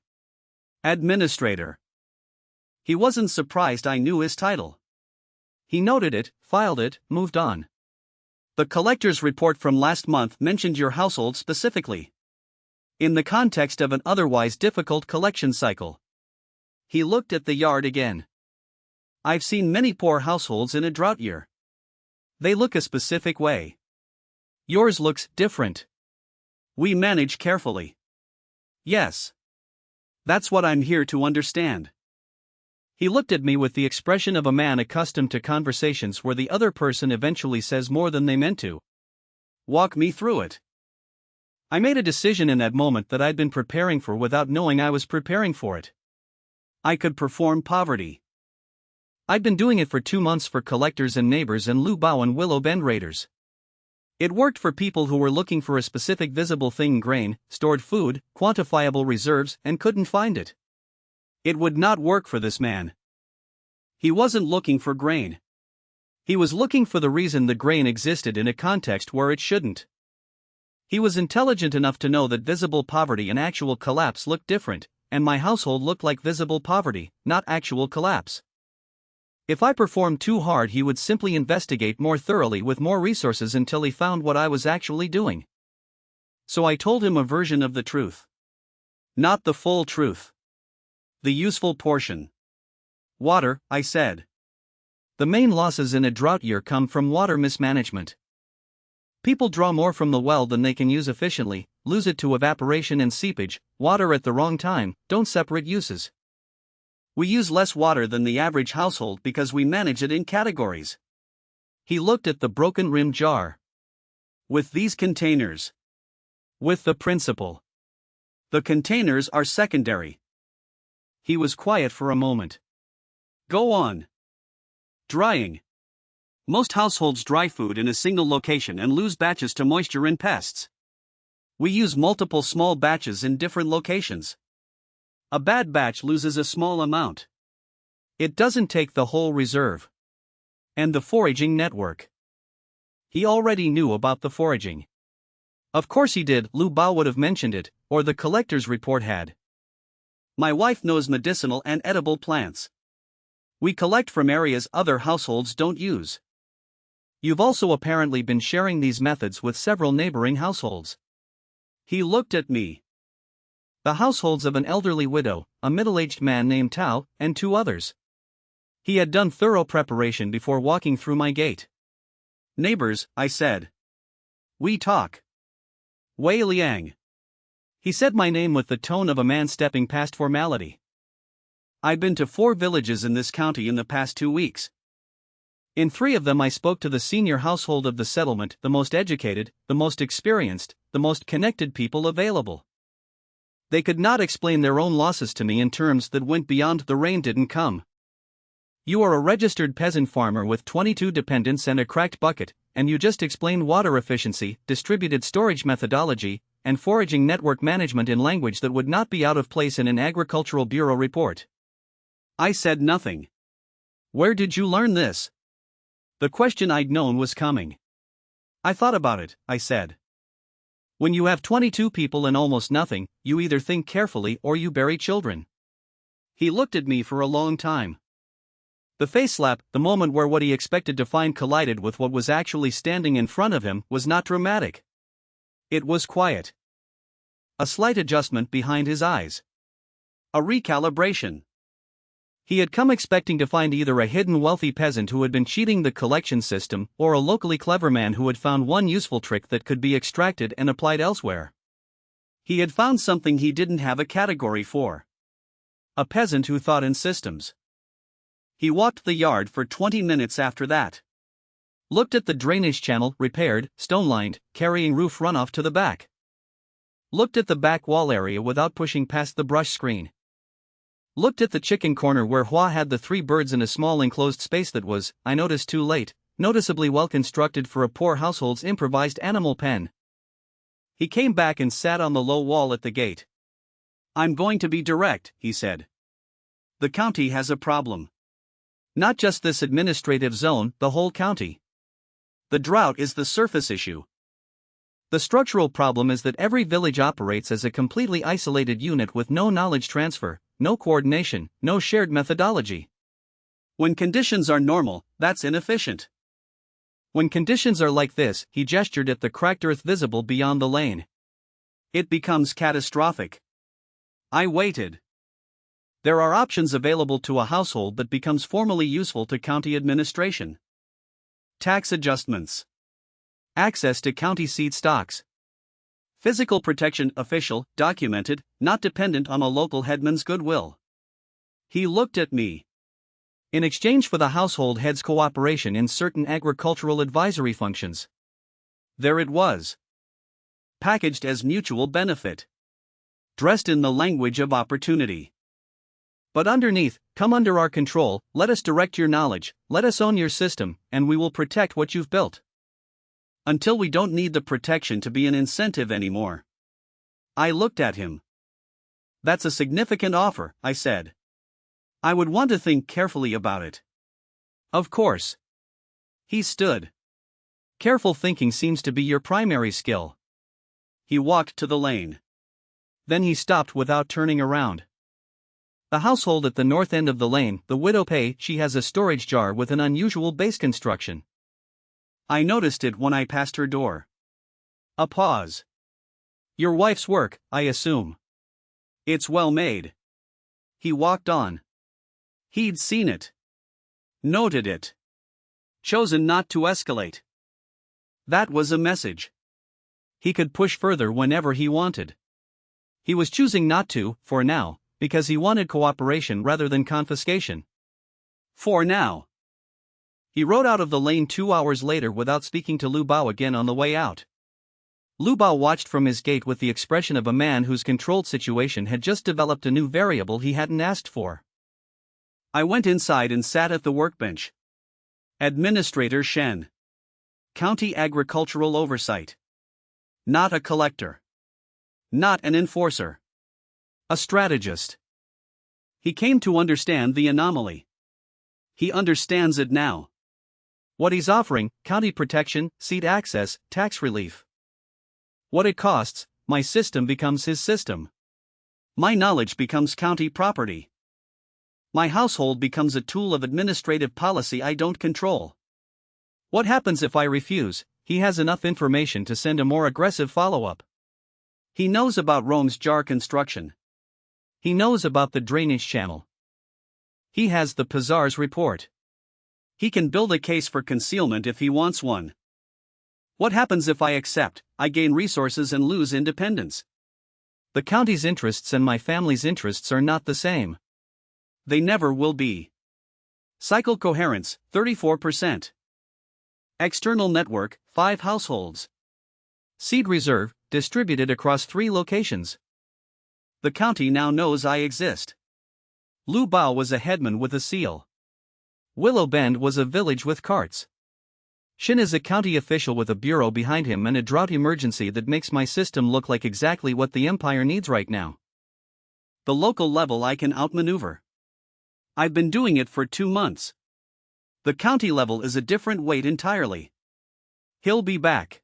S1: Administrator. He wasn't surprised I knew his title. He noted it, filed it, moved on. The collector's report from last month mentioned your household specifically. In the context of an otherwise difficult collection cycle. He looked at the yard again. I've seen many poor households in a drought year. They look a specific way. Yours looks different. We manage carefully. Yes. That's what I'm here to understand. He looked at me with the expression of a man accustomed to conversations where the other person eventually says more than they meant to. Walk me through it. I made a decision in that moment that I'd been preparing for without knowing I was preparing for it. I could perform poverty. I'd been doing it for 2 months for collectors and neighbors and Lu Bao and Willow Bend raiders. It worked for people who were looking for a specific visible thing: grain, stored food, quantifiable reserves, and couldn't find it. It would not work for this man. He wasn't looking for grain. He was looking for the reason the grain existed in a context where it shouldn't. He was intelligent enough to know that visible poverty and actual collapse looked different, and my household looked like visible poverty, not actual collapse. If I performed too hard, he would simply investigate more thoroughly with more resources until he found what I was actually doing. So I told him a version of the truth. Not the full truth. The useful portion. Water, I said. The main losses in a drought year come from water mismanagement. People draw more from the well than they can use efficiently, lose it to evaporation and seepage, water at the wrong time, don't separate uses. We use less water than the average household because we manage it in categories. He looked at the broken rim jar. With these containers. With the principle. The containers are secondary. He was quiet for a moment. Go on. Drying. Most households dry food in a single location and lose batches to moisture and pests. We use multiple small batches in different locations. A bad batch loses a small amount. It doesn't take the whole reserve. And the foraging network. He already knew about the foraging. Of course he did. Lu Bao would have mentioned it, or the collector's report had. My wife knows medicinal and edible plants. We collect from areas other households don't use. You've also apparently been sharing these methods with several neighboring households. He looked at me. The households of an elderly widow, a middle-aged man named Tao, and 2 others. He had done thorough preparation before walking through my gate. Neighbors, I said. We talk. Wei Liang. He said my name with the tone of a man stepping past formality. I've been to 4 villages in this county in the past 2 weeks. In 3 of them I spoke to the senior household of the settlement, the most educated, the most experienced, the most connected people available. They could not explain their own losses to me in terms that went beyond the rain didn't come. You are a registered peasant farmer with 22 dependents and a cracked bucket, and you just explained water efficiency, distributed storage methodology, and foraging network management in language that would not be out of place in an Agricultural Bureau report. I said nothing. Where did you learn this? The question I'd known was coming. I thought about it, I said. When you have 22 people and almost nothing, you either think carefully or you bury children. He looked at me for a long time. The face slap, the moment where what he expected to find collided with what was actually standing in front of him, was not dramatic. It was quiet. A slight adjustment behind his eyes. A recalibration. He had come expecting to find either a hidden wealthy peasant who had been cheating the collection system, or a locally clever man who had found one useful trick that could be extracted and applied elsewhere. He had found something he didn't have a category for. A peasant who thought in systems. He walked the yard for 20 minutes after that. Looked at the drainage channel, repaired, stone-lined, carrying roof runoff to the back. Looked at the back wall area without pushing past the brush screen. Looked at the chicken corner where Hua had the 3 birds in a small enclosed space that was, I noticed too late, noticeably well constructed for a poor household's improvised animal pen. He came back and sat on the low wall at the gate. I'm going to be direct, he said. The county has a problem. Not just this administrative zone, the whole county. The drought is the surface issue. The structural problem is that every village operates as a completely isolated unit with no knowledge transfer, no coordination, no shared methodology. When conditions are normal, that's inefficient. When conditions are like this, he gestured at the cracked earth visible beyond the lane. It becomes catastrophic. I waited. There are options available to a household that becomes formally useful to county administration. Tax adjustments. Access to county seed stocks. Physical protection, official, documented, not dependent on a local headman's goodwill. He looked at me. In exchange for the household head's cooperation in certain agricultural advisory functions. There it was. Packaged as mutual benefit. Dressed in the language of opportunity. But underneath, come under our control, let us direct your knowledge, let us own your system, and we will protect what you've built. Until we don't need the protection to be an incentive anymore. I looked at him. That's a significant offer, I said. I would want to think carefully about it. Of course. He stood. Careful thinking seems to be your primary skill. He walked to the lane. Then he stopped without turning around. The household at the north end of the lane, the widow Pei, she has a storage jar with an unusual base construction. I noticed it when I passed her door. A pause. Your wife's work, I assume. It's well made. He walked on. He'd seen it. Noted it. Chosen not to escalate. That was a message. He could push further whenever he wanted. He was choosing not to, for now, because he wanted cooperation rather than confiscation. For now. He rode out of the lane 2 hours later without speaking to Lu Bao again on the way out. Lu Bao watched from his gate with the expression of a man whose controlled situation had just developed a new variable he hadn't asked for. I went inside and sat at the workbench. Administrator Shen. County Agricultural Oversight. Not a collector. Not an enforcer. A strategist. He came to understand the anomaly. He understands it now. What he's offering, county protection, seat access, tax relief. What it costs, my system becomes his system. My knowledge becomes county property. My household becomes a tool of administrative policy I don't control. What happens if I refuse? He has enough information to send a more aggressive follow-up. He knows about Rome's jar construction. He knows about the drainage channel. He has the Pizar's report. He can build a case for concealment if he wants one. What happens if I accept? I gain resources and lose independence. The county's interests and my family's interests are not the same. They never will be. Cycle coherence, 34%. External network, 5 households. Seed reserve, distributed across 3 locations. The county now knows I exist. Lu Bao was a headman with a seal. Willow Bend was a village with carts. Shin is a county official with a bureau behind him and a drought emergency that makes my system look like exactly what the empire needs right now. The local level I can outmaneuver. I've been doing it for 2 months. The county level is a different weight entirely. He'll be back.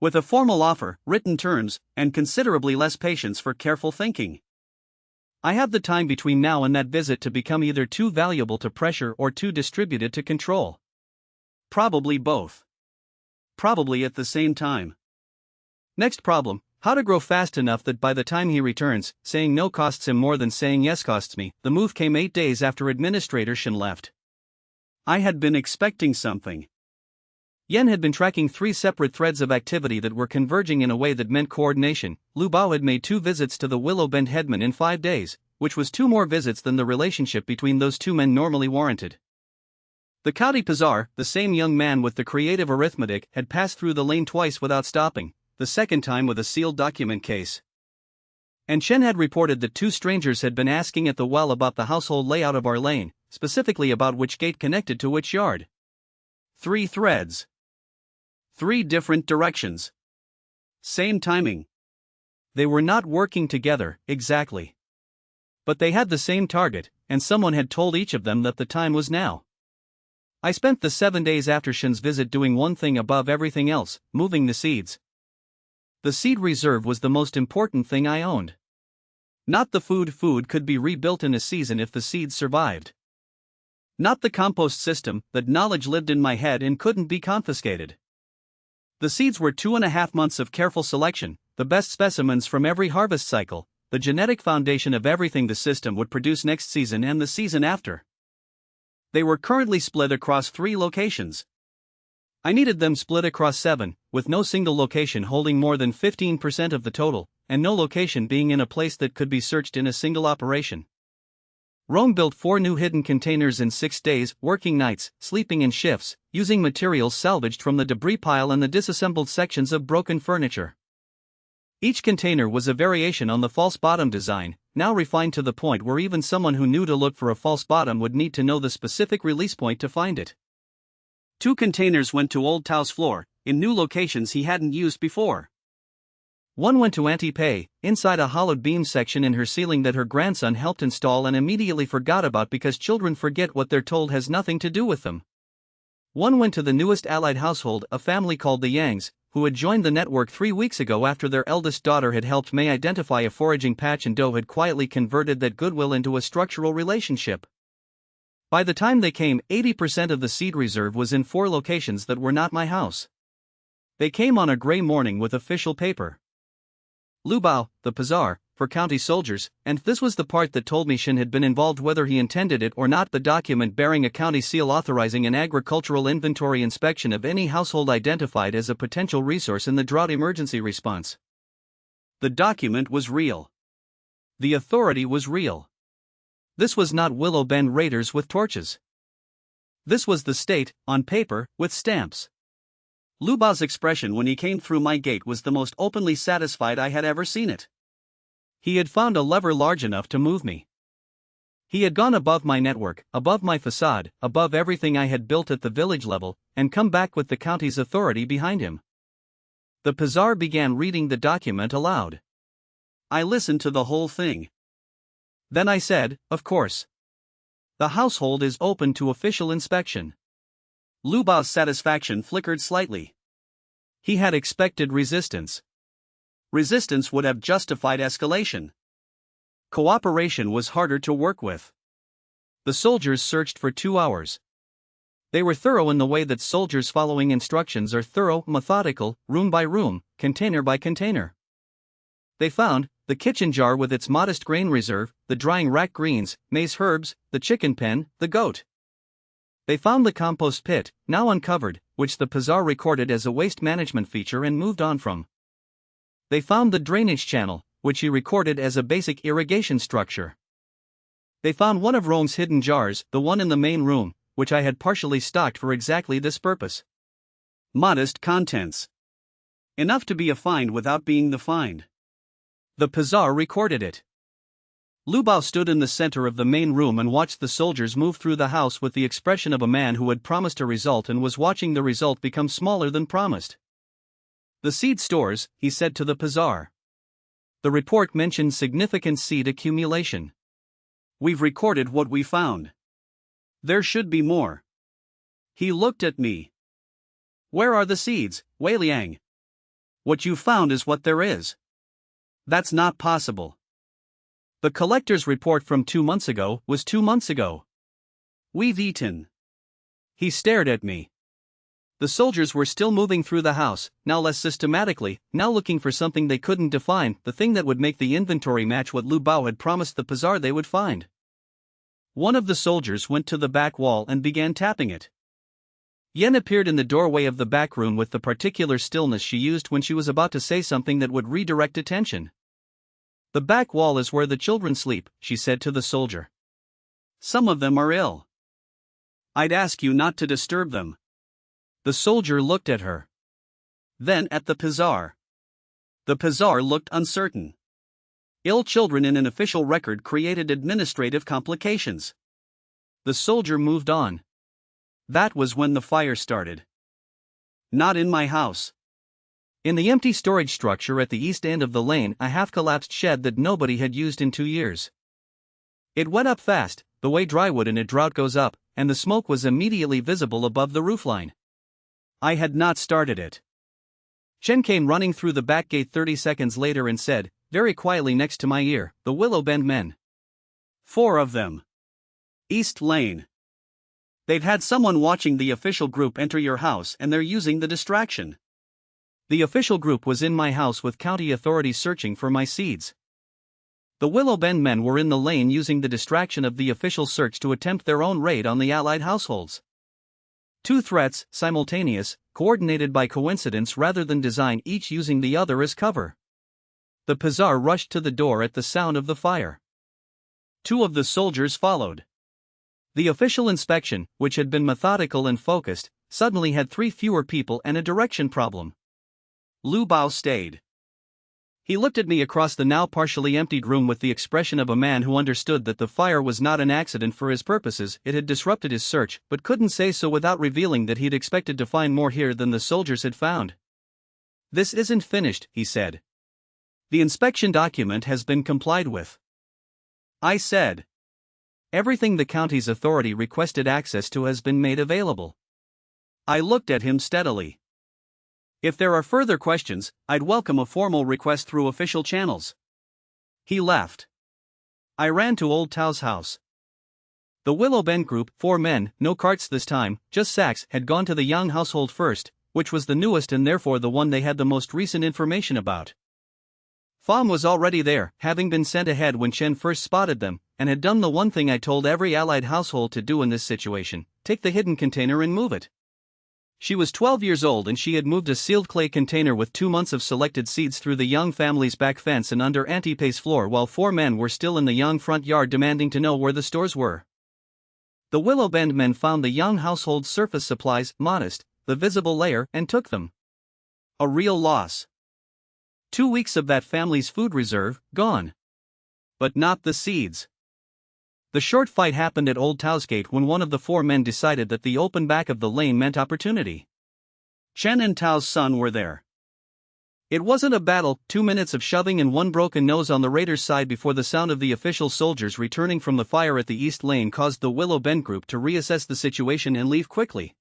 S1: With a formal offer, written terms, and considerably less patience for careful thinking. I have the time between now and that visit to become either too valuable to pressure or too distributed to control. Probably both. Probably at the same time. Next problem, how to grow fast enough that by the time he returns, saying no costs him more than saying yes costs me. The move came 8 days after Administrator Shin left. I had been expecting something. Yen had been tracking 3 separate threads of activity that were converging in a way that meant coordination. Lu Bao had made 2 visits to the Willow Bend headman in 5 days, which was 2 more visits than the relationship between those 2 men normally warranted. The county Pizar, the same young man with the creative arithmetic, had passed through the lane twice without stopping, the second time with a sealed document case. And Shen had reported that 2 strangers had been asking at the well about the household layout of our lane, specifically about which gate connected to which yard. 3 threads. 3 different directions. Same timing. They were not working together, exactly. But they had the same target, and someone had told each of them that the time was now. I spent the 7 days after Shin's visit doing one thing above everything else, moving the seeds. The seed reserve was the most important thing I owned. Not the food could be rebuilt in a season if the seeds survived. Not the compost system, that knowledge lived in my head and couldn't be confiscated. The seeds were 2.5 months of careful selection, the best specimens from every harvest cycle, the genetic foundation of everything the system would produce next season and the season after. They were currently split across 3 locations. I needed them split across 7, with no single location holding more than 15% of the total, and no location being in a place that could be searched in a single operation. Rome built 4 new hidden containers in 6 days, working nights, sleeping in shifts, using materials salvaged from the debris pile and the disassembled sections of broken furniture. Each container was a variation on the false bottom design, now refined to the point where even someone who knew to look for a false bottom would need to know the specific release point to find it. 2 containers went to Old Tao's floor, in new locations he hadn't used before. One went to Auntie Pei, inside a hollowed beam section in her ceiling that her grandson helped install and immediately forgot about because children forget what they're told has nothing to do with them. One went to the newest allied household, a family called the Yangs, who had joined the network 3 weeks ago after their eldest daughter had helped May identify a foraging patch and Doe had quietly converted that goodwill into a structural relationship. By the time they came, 80% of the seed reserve was in 4 locations that were not my house. They came on a gray morning with official paper. Lubao, the Pazar, for county soldiers, and this was the part that told me Shin had been involved whether he intended it or not. The document bearing a county seal authorizing an agricultural inventory inspection of any household identified as a potential resource in the drought emergency response. The document was real. The authority was real. This was not Willow Bend raiders with torches. This was the state, on paper, with stamps. Lubao's expression when he came through my gate was the most openly satisfied I had ever seen it. He had found a lever large enough to move me. He had gone above my network, above my facade, above everything I had built at the village level, and come back with the county's authority behind him. The Pazar began reading the document aloud. I listened to the whole thing. Then I said, of course. The household is open to official inspection. Lubao's satisfaction flickered slightly. He had expected resistance. Resistance would have justified escalation. Cooperation was harder to work with. The soldiers searched for 2 hours. They were thorough in the way that soldiers following instructions are thorough, methodical, room by room, container by container. They found the kitchen jar with its modest grain reserve, the drying rack greens, maize herbs, the chicken pen, the goat. They found the compost pit, now uncovered, which the Pazar recorded as a waste management feature and moved on from. They found the drainage channel, which he recorded as a basic irrigation structure. They found one of Rome's hidden jars, the one in the main room, which I had partially stocked for exactly this purpose. Modest contents. Enough to be a find without being the find. The Pazar recorded it. Lubao stood in the center of the main room and watched the soldiers move through the house with the expression of a man who had promised a result and was watching the result become smaller than promised. The seed stores, he said to the Pazar. The report mentioned significant seed accumulation. We've recorded what we found. There should be more. He looked at me. Where are the seeds, Wei Liang? What you found is what there is. That's not possible. The collector's report from 2 months ago was 2 months ago. We've eaten. He stared at me. The soldiers were still moving through the house, now less systematically, now looking for something they couldn't define, the thing that would make the inventory match what Lubao had promised the Pazar they would find. One of the soldiers went to the back wall and began tapping it. Yen appeared in the doorway of the back room with the particular stillness she used when she was about to say something that would redirect attention. The back wall is where the children sleep, she said to the soldier. Some of them are ill. I'd ask you not to disturb them. The soldier looked at her. Then at the Pazar. The Pazar looked uncertain. Ill children in an official record created administrative complications. The soldier moved on. That was when the fire started. Not in my house. In the empty storage structure at the east end of the lane, a half-collapsed shed that nobody had used in 2 years. It went up fast, the way drywood in a drought goes up, and the smoke was immediately visible above the roofline. I had not started it. Chen came running through the back gate 30 seconds later and said, very quietly next to my ear, the Willow Bend men. 4 of them. East Lane. They've had someone watching the official group enter your house and they're using the distraction. The official group was in my house with county authorities searching for my seeds. The Willow Bend men were in the lane using the distraction of the official search to attempt their own raid on the allied households. 2 threats, simultaneous, coordinated by coincidence rather than design, each using the other as cover. The Pazar rushed to the door at the sound of the fire. 2 of the soldiers followed. The official inspection, which had been methodical and focused, suddenly had 3 fewer people and a direction problem. Lu Bao stayed. He looked at me across the now partially emptied room with the expression of a man who understood that the fire was not an accident for his purposes. It had disrupted his search, but couldn't say so without revealing that he'd expected to find more here than the soldiers had found. "This isn't finished," he said. "The inspection document has been complied with." I said. "Everything the county's authority requested access to has been made available." I looked at him steadily. "If there are further questions, I'd welcome a formal request through official channels." He left. I ran to Old Tao's house. The Willow Bend group, 4 men, no carts this time, just sacks, had gone to the Yang household first, which was the newest and therefore the one they had the most recent information about. Pham was already there, having been sent ahead when Chen first spotted them, and had done the one thing I told every allied household to do in this situation: take the hidden container and move it. She was 12 years old and she had moved a sealed clay container with 2 months of selected seeds through the Young family's back fence and under Auntie Pei's floor while 4 men were still in the Young front yard demanding to know where the stores were. The Willow Bend men found the Young household's surface supplies modest, the visible layer, and took them. A real loss. 2 weeks of that family's food reserve, gone. But not the seeds. The short fight happened at Old Tao's gate when one of the 4 men decided that the open back of the lane meant opportunity. Chen and Tao's son were there. It wasn't a battle, 2 minutes of shoving and 1 broken nose on the raiders' side before the sound of the official soldiers returning from the fire at the East Lane caused the Willow Bend group to reassess the situation and leave quickly.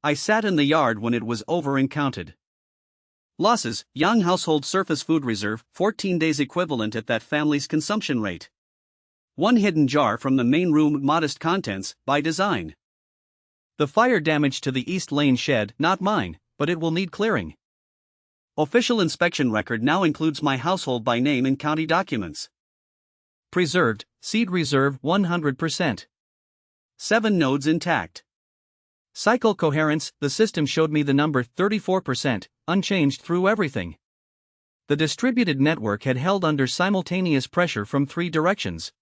S1: I sat in the yard when it was over and counted. Losses: Young household surface food reserve, 14 days equivalent at that family's consumption rate. 1 hidden jar from the main room, modest contents, by design. The fire damage to the East Lane shed, not mine, but it will need clearing. Official inspection record now includes my household by name in county documents. Preserved, seed reserve 100%. 7 nodes intact. Cycle coherence: the system showed me the number 34%, unchanged through everything. The distributed network had held under simultaneous pressure from 3 directions.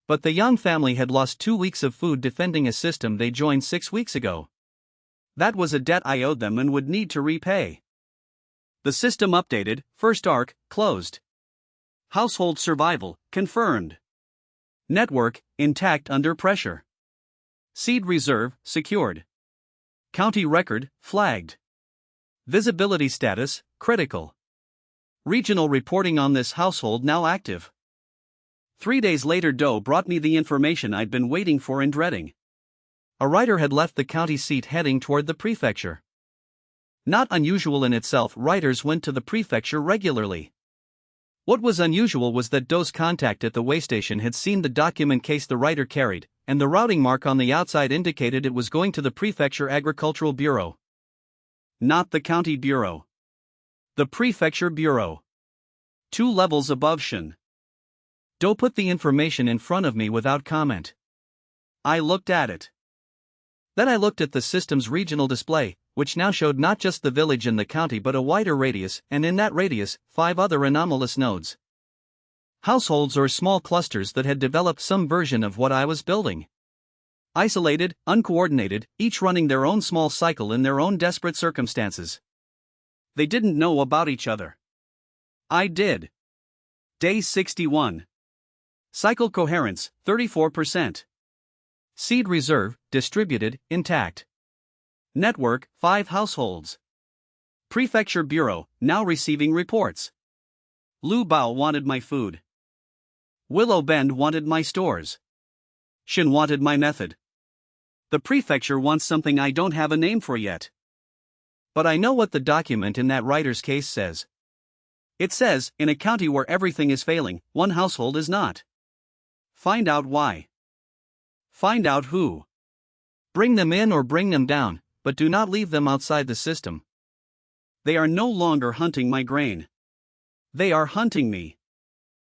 S1: But the Young family had lost 2 weeks of food defending a system they joined 6 weeks ago. That was a debt I owed them and would need to repay. The system updated, first arc, closed. Household survival, confirmed. Network, intact under pressure. Seed reserve, secured. County record, flagged. Visibility status, critical. Regional reporting on this household now active. 3 days later, Doe brought me the information I'd been waiting for and dreading. A writer had left the county seat heading toward the prefecture. Not unusual in itself, writers went to the prefecture regularly. What was unusual was that Doe's contact at the waystation had seen the document case the writer carried, and the routing mark on the outside indicated it was going to the Prefecture Agricultural Bureau. Not the County Bureau. The Prefecture Bureau. 2 levels above Shen. Doe put the information in front of me without comment. I looked at it. Then I looked at the system's regional display, which now showed not just the village and the county but a wider radius, and in that radius, 5 other anomalous nodes. Households or small clusters that had developed some version of what I was building. Isolated, uncoordinated, each running their own small cycle in their own desperate circumstances. They didn't know about each other. I did. Day 61. Cycle coherence, 34%. Seed reserve, distributed, intact. Network, 5 households. Prefecture Bureau, now receiving reports. Lu Bao wanted my food. Willow Bend wanted my stores. Shen wanted my method. The prefecture wants something I don't have a name for yet. But I know what the document in that writer's case says. It says, in a county where everything is failing, 1 household is not. Find out why. Find out who. Bring them in or bring them down, but do not leave them outside the system. They are no longer hunting my grain. They are hunting me.